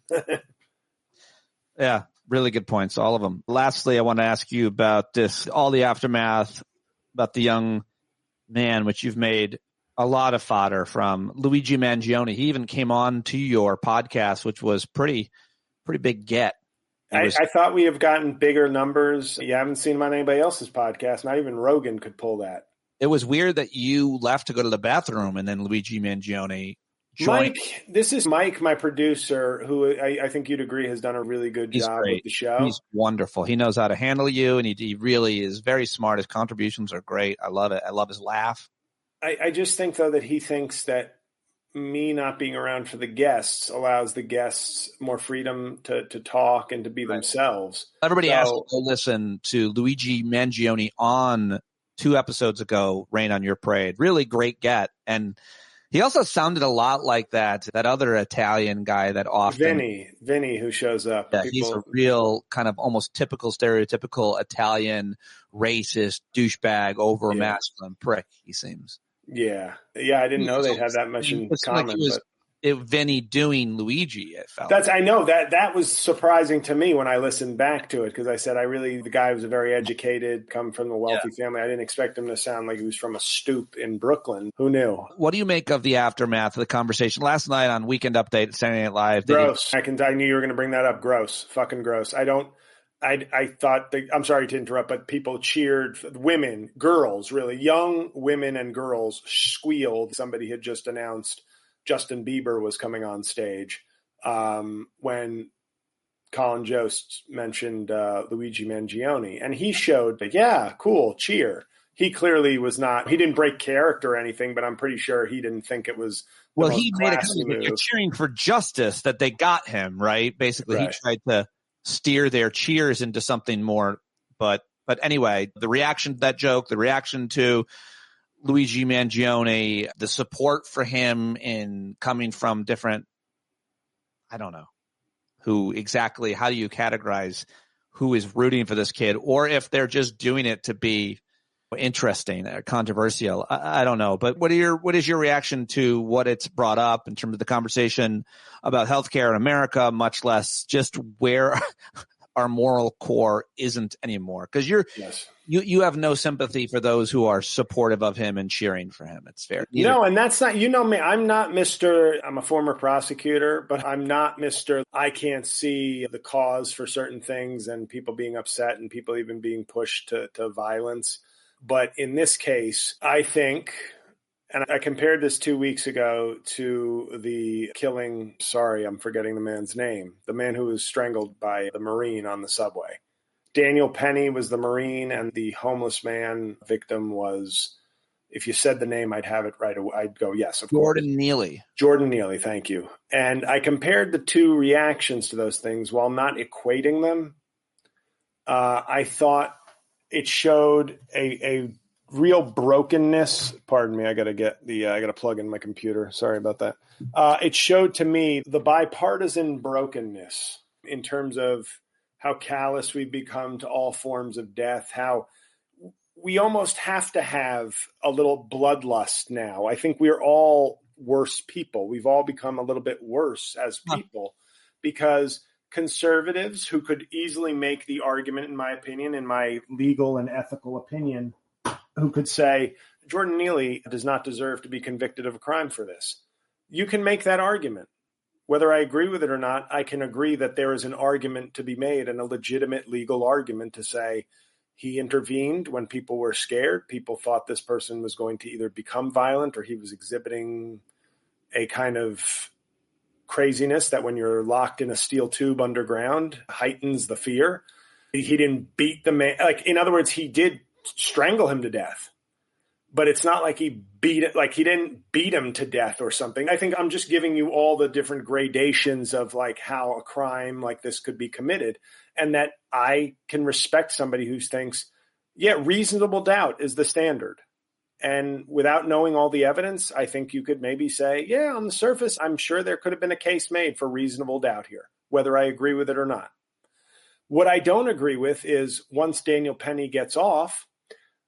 Yeah, really good points, all of them. Lastly, I want to ask you about this, all the aftermath about the young man, which you've made a lot of fodder from, Luigi Mangione. He even came on to your podcast, which was pretty big get. I thought we have gotten bigger numbers. You haven't seen him on anybody else's podcast. Not even Rogan could pull that. It was weird that you left to go to the bathroom and then Luigi Mangione joined. Mike, this is Mike, my producer, who I think you'd agree has done a really good job with the show. He's wonderful. He knows how to handle you, and he really is very smart. His contributions are great. I love it. I love his laugh. I just think, though, that he thinks that me not being around for the guests allows the guests more freedom to talk and to be themselves. Everybody has to go listen to Luigi Mangione on 2 episodes ago, Rain on Your Parade. Really great get. And he also sounded a lot like that other Italian guy that often... Vinny, who shows up. Yeah, he's a real kind of almost typical, stereotypical Italian racist, douchebag, over-masculine prick, he seems. Yeah, I didn't know they had that much in common. Like Vinny doing Luigi, it felt. I know that was surprising to me when I listened back to it, because I said the guy was a very educated, come from a wealthy family. I didn't expect him to sound like he was from a stoop in Brooklyn. Who knew? What do you make of the aftermath of the conversation last night on Weekend Update at Saturday Night Live? Gross. I knew you were going to bring that up. Gross. Fucking gross. I thought I'm sorry to interrupt, but people cheered, women, girls, really young women and girls squealed. Somebody had just announced Justin Bieber was coming on stage when Colin Jost mentioned Luigi Mangione, and he showed, cool, cheer. He clearly was not. He didn't break character or anything, but I'm pretty sure he didn't think it was. Well, he made a comment. You're cheering for justice that they got him, right? Basically, He tried to steer their cheers into something more. But anyway, the reaction to that joke, the reaction to Luigi Mangione, the support for him in coming from different, I don't know how do you categorize who is rooting for this kid, or if they're just doing it to be interesting or controversial. I don't know. But what is your reaction to what it's brought up in terms of the conversation about healthcare in America, much less just where our moral core isn't anymore? Because you have no sympathy for those who are supportive of him and cheering for him. It's fair. No, and that's not, me, I'm not I'm a former prosecutor, but I'm not Mr. I can't see the cause for certain things and people being upset and people even being pushed to violence. But in this case, I think, and I compared this 2 weeks ago to the killing, sorry, I'm forgetting the man's name, the man who was strangled by the Marine on the subway. Daniel Penny was the Marine, and the homeless man victim was, if you said the name, I'd have it right away. I'd go, yes, of course. Jordan Neely, thank you. And I compared the two reactions to those things while not equating them. I thought it showed a real brokenness. Pardon me, I got to plug in my computer. Sorry about that. It showed to me the bipartisan brokenness in terms of how callous we've become to all forms of death, how we almost have to have a little bloodlust now. I think we're all worse people. We've all become a little bit worse as people because conservatives who could easily make the argument, in my opinion, in my legal and ethical opinion, who could say Jordan Neely does not deserve to be convicted of a crime for this. You can make that argument. Whether I agree with it or not, I can agree that there is an argument to be made and a legitimate legal argument to say he intervened when people were scared. People thought this person was going to either become violent or he was exhibiting a kind of craziness that when you're locked in a steel tube underground heightens the fear. He didn't beat the man. Like, in other words, he did strangle him to death, but it's not like he beat it. Like, he didn't beat him to death or something. I think I'm just giving you all the different gradations of like how a crime like this could be committed, and that I can respect somebody who thinks, yeah, reasonable doubt is the standard. And without knowing all the evidence, I think you could maybe say, yeah, on the surface, I'm sure there could have been a case made for reasonable doubt here, whether I agree with it or not. What I don't agree with is once Daniel Penny gets off,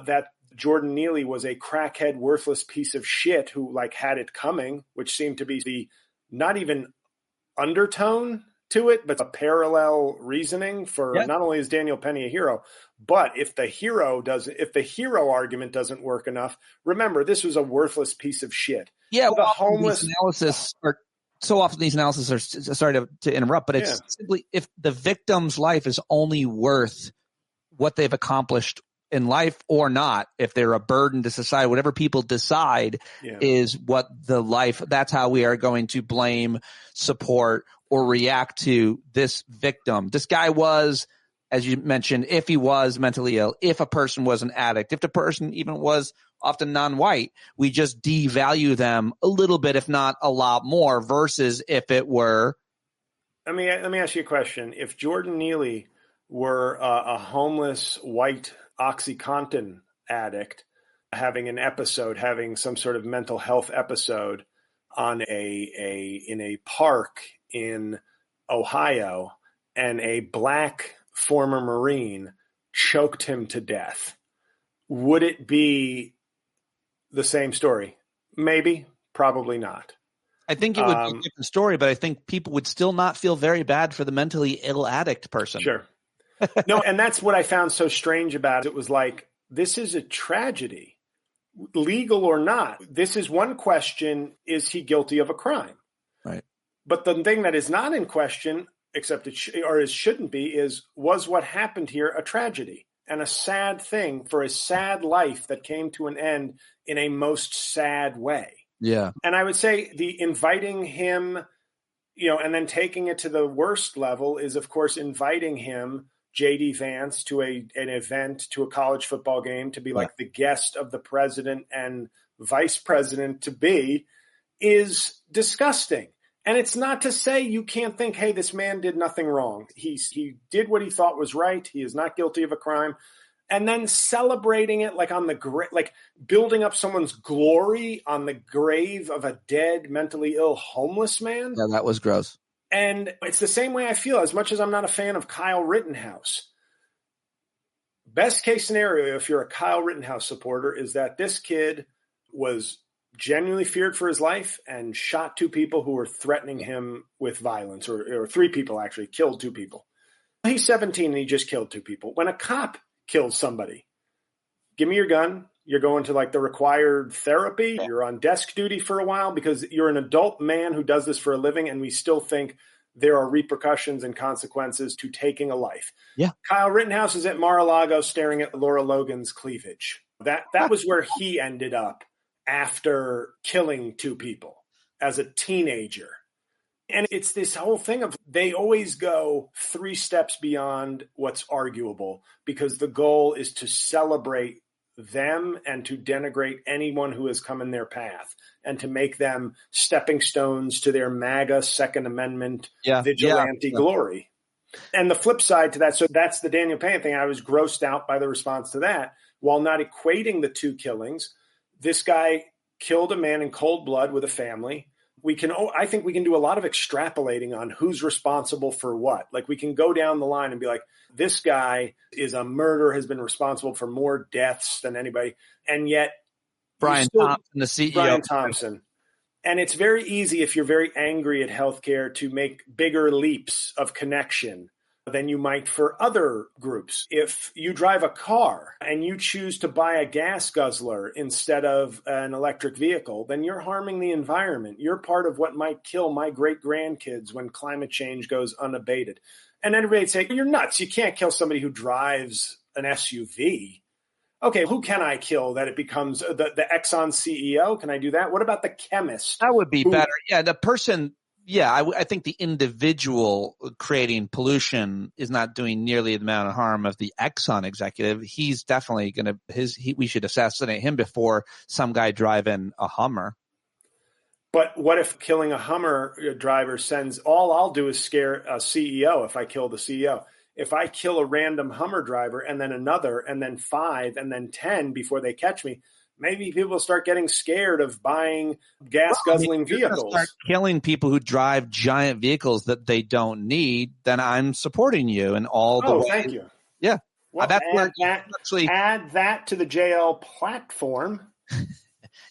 that Jordan Neely was a crackhead, worthless piece of shit who like had it coming, which seemed to be the not even undertone to it, but a parallel reasoning for not only is Daniel Penny a hero, but if the hero argument doesn't work enough, remember, this was a worthless piece of shit. Yeah, the homeless analysis are so often these analyses are sorry to interrupt, but it's simply if the victim's life is only worth what they've accomplished in life or not, if they're a burden to society, whatever people decide is what the life, that's how we are going to blame, support, or react to this victim. This guy was, as you mentioned, if he was mentally ill, if a person was an addict, if the person even was often non-white, we just devalue them a little bit, if not a lot more, versus if it were. Let me ask you a question. If Jordan Neely were a homeless white OxyContin addict having an episode, having some sort of mental health episode in a park in Ohio, and a black former Marine choked him to death, would it be the same story? Maybe, probably not. I think it would be a different story, but I think people would still not feel very bad for the mentally ill addict person. Sure. No, and that's what I found so strange about it. It was like, this is a tragedy, legal or not. This is one question: is he guilty of a crime? Right. But the thing that is not in question, except it shouldn't be, is was what happened here a tragedy and a sad thing for a sad life that came to an end in a most sad way. Yeah. And I would say the inviting him, and then taking it to the worst level is, of course, inviting him, J.D. Vance, to an event, to a college football game, to be like the guest of the president and vice president to be, is disgusting. And it's not to say you can't think, hey, this man did nothing wrong. He did what he thought was right. He is not guilty of a crime. And then celebrating it like like building up someone's glory on the grave of a dead, mentally ill, homeless man. Yeah, that was gross. And it's the same way I feel, as much as I'm not a fan of Kyle Rittenhouse. Best case scenario, if you're a Kyle Rittenhouse supporter, is that this kid was genuinely feared for his life and shot two people who were threatening him with violence, or three people actually, killed two people. He's 17 and he just killed two people. When a cop kills somebody, give me your gun. You're going to like the required therapy. You're on desk duty for a while because you're an adult man who does this for a living, and we still think there are repercussions and consequences to taking a life. Yeah. Kyle Rittenhouse is at Mar-a-Lago staring at Laura Logan's cleavage. That was where he ended up after killing two people as a teenager. And it's this whole thing of they always go 3 steps beyond what's arguable because the goal is to celebrate them and to denigrate anyone who has come in their path and to make them stepping stones to their MAGA Second Amendment vigilante glory. And the flip side to that, so that's the Daniel Penny thing. I was grossed out by the response to that. While not equating the two killings, this guy killed a man in cold blood with a family. I think we can do a lot of extrapolating on who's responsible for what. Like we can go down the line and be like, this guy is a murderer, has been responsible for more deaths than anybody. And yet Brian Thompson, the CEO. Brian Thompson. And it's very easy if you're very angry at healthcare to make bigger leaps of connection than you might for other groups. If you drive a car and you choose to buy a gas guzzler instead of an electric vehicle, then you're harming the environment. You're part of what might kill my great-grandkids when climate change goes unabated. And everybody'd say, you're nuts. You can't kill somebody who drives an SUV. Okay, who can I kill that it becomes the Exxon CEO? Can I do that? What about the chemist? That would be better. Yeah, the person Yeah, I think the individual creating pollution is not doing nearly the amount of harm of the Exxon executive. He's definitely going to we should assassinate him before some guy driving a Hummer. But what if killing a Hummer driver sends, all I'll do is scare a CEO if I kill the CEO. If I kill a random Hummer driver and then another and then 5 and then 10 before they catch me, maybe people start getting scared of buying gas-guzzling vehicles. Start killing people who drive giant vehicles that they don't need, then I'm supporting you in all the ways. Thank you. Yeah. Well, add that to the JL platform.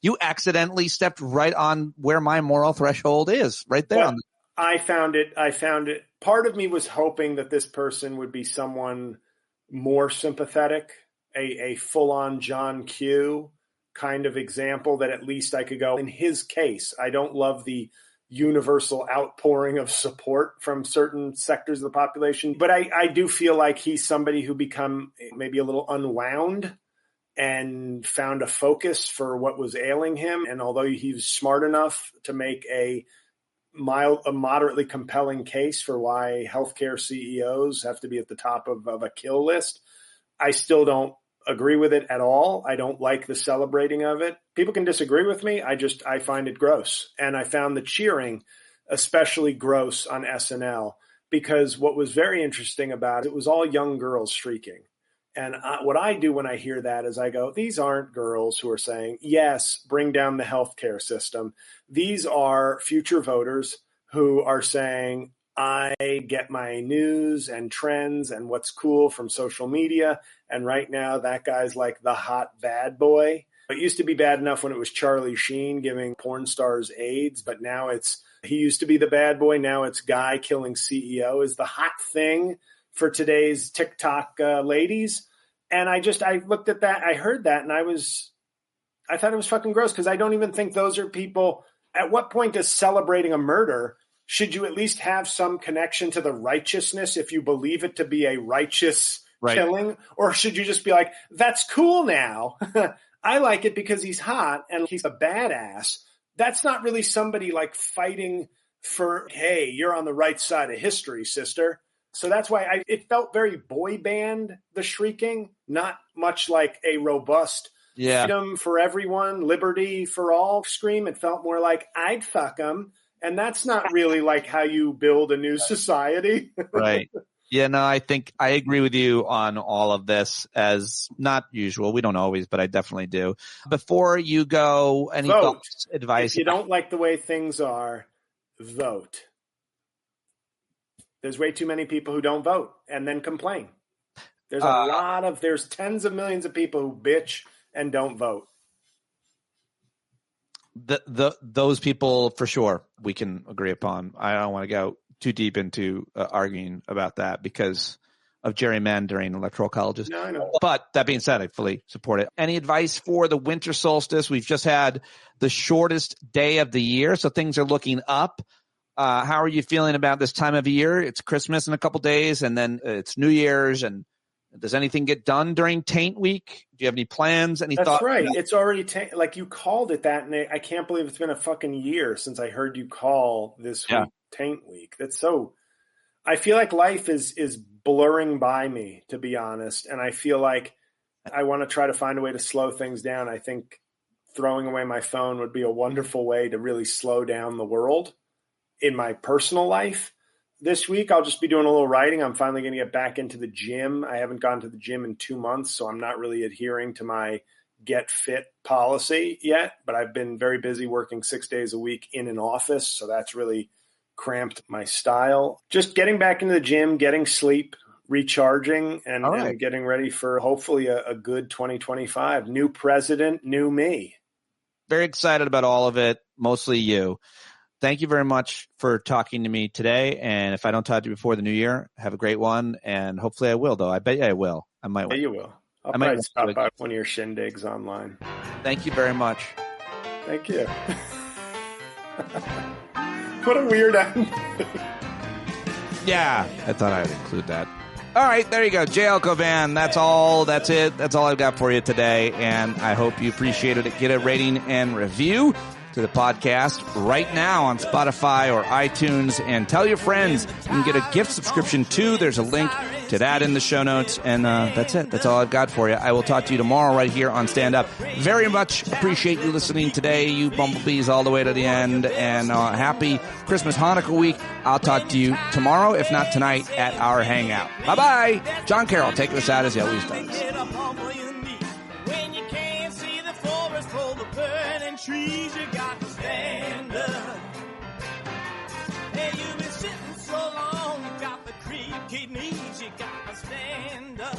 You accidentally stepped right on where my moral threshold is, right there. Well, I found it. Part of me was hoping that this person would be someone more sympathetic, a full-on John Q kind of example that at least I could go, in his case, I don't love the universal outpouring of support from certain sectors of the population, but I do feel like he's somebody who become maybe a little unwound and found a focus for what was ailing him. And although he was smart enough to make a moderately compelling case for why healthcare CEOs have to be at the top of a kill list, I still don't agree with it at all. I don't like the celebrating of it. People can disagree with me. I find it gross. And I found the cheering especially gross on SNL because what was very interesting about it was all young girls shrieking. And what I do when I hear that is I go, these aren't girls who are saying, yes, bring down the healthcare system. These are future voters who are saying, I get my news and trends and what's cool from social media. And right now that guy's like the hot bad boy. It used to be bad enough when it was Charlie Sheen giving porn stars AIDS, but now he used to be the bad boy. Now it's guy killing CEO is the hot thing for today's TikTok ladies. And I looked at that, I heard that, and I thought it was fucking gross because I don't even think those are people. At what point does celebrating a murder, should you at least have some connection to the righteousness if you believe it to be a righteous killing? Or should you just be like, that's cool now. I like it because he's hot and he's a badass. That's not really somebody like fighting for, hey, you're on the right side of history, sister. So that's why it felt very boy band, the shrieking, not much like a robust freedom for everyone, liberty for all scream. It felt more like I'd fuck them. And that's not really like how you build a new society. Right. Yeah, no, I think I agree with you on all of this as not usual. We don't always, but I definitely do. Before you go, any thoughts, advice? If you don't like the way things are, vote. There's way too many people who don't vote and then complain. There's tens of millions of people who bitch and don't vote. Those people for sure we can agree upon. I don't want to go too deep into arguing about that because of gerrymandering electoral colleges. No, I know. But that being said, I fully support it. Any advice for the winter solstice? We've just had the shortest day of the year, so things are looking up. How are you feeling about this time of year? It's Christmas in a couple days, and then it's New Year's. And does anything get done during Taint Week? Do you have any plans? Any thoughts? That's right. It's already like you called it that, and I can't believe it's been a fucking year since I heard you call this week Taint Week. That's so. I feel like life is blurring by me, to be honest, and I feel like I want to try to find a way to slow things down. I think throwing away my phone would be a wonderful way to really slow down the world. In my personal life, this week I'll just be doing a little writing. I'm finally going to get back into the gym. I haven't gone to the gym in 2 months, so I'm not really adhering to my get fit policy yet, but I've been very busy working 6 days a week in an office, so that's really cramped my style. Just getting back into the gym, getting sleep, recharging, and getting ready for hopefully a good 2025. New president, new me. Very excited about all of it, mostly you. Thank you very much for talking to me today. And if I don't talk to you before the new year, have a great one. And hopefully I will, though. I bet you I will. I might. Yeah, you will. I'll probably stop by one of your shindigs online. Thank you very much. Thank you. What a weird end. Yeah, I thought I'd include that. All right, there you go. JL Cauvin. That's all. That's it. That's all I've got for you today. And I hope you appreciated it. Get a rating and review. to the podcast right now on Spotify or iTunes, and tell your friends. You can get a gift subscription too. There's a link to that in the show notes, and that's it. That's all I've got for you. I will talk to you tomorrow right here on Stand Up. Very much appreciate you listening today, you bumblebees, all the way to the end, and happy Christmas Hanukkah week. I'll talk to you tomorrow, if not tonight, at our hangout. Bye-bye. Jon Carroll taking us out as he always does. Trees, you got to stand up. Hey, you've been sitting so long, you got the creaky knees, you got to stand up.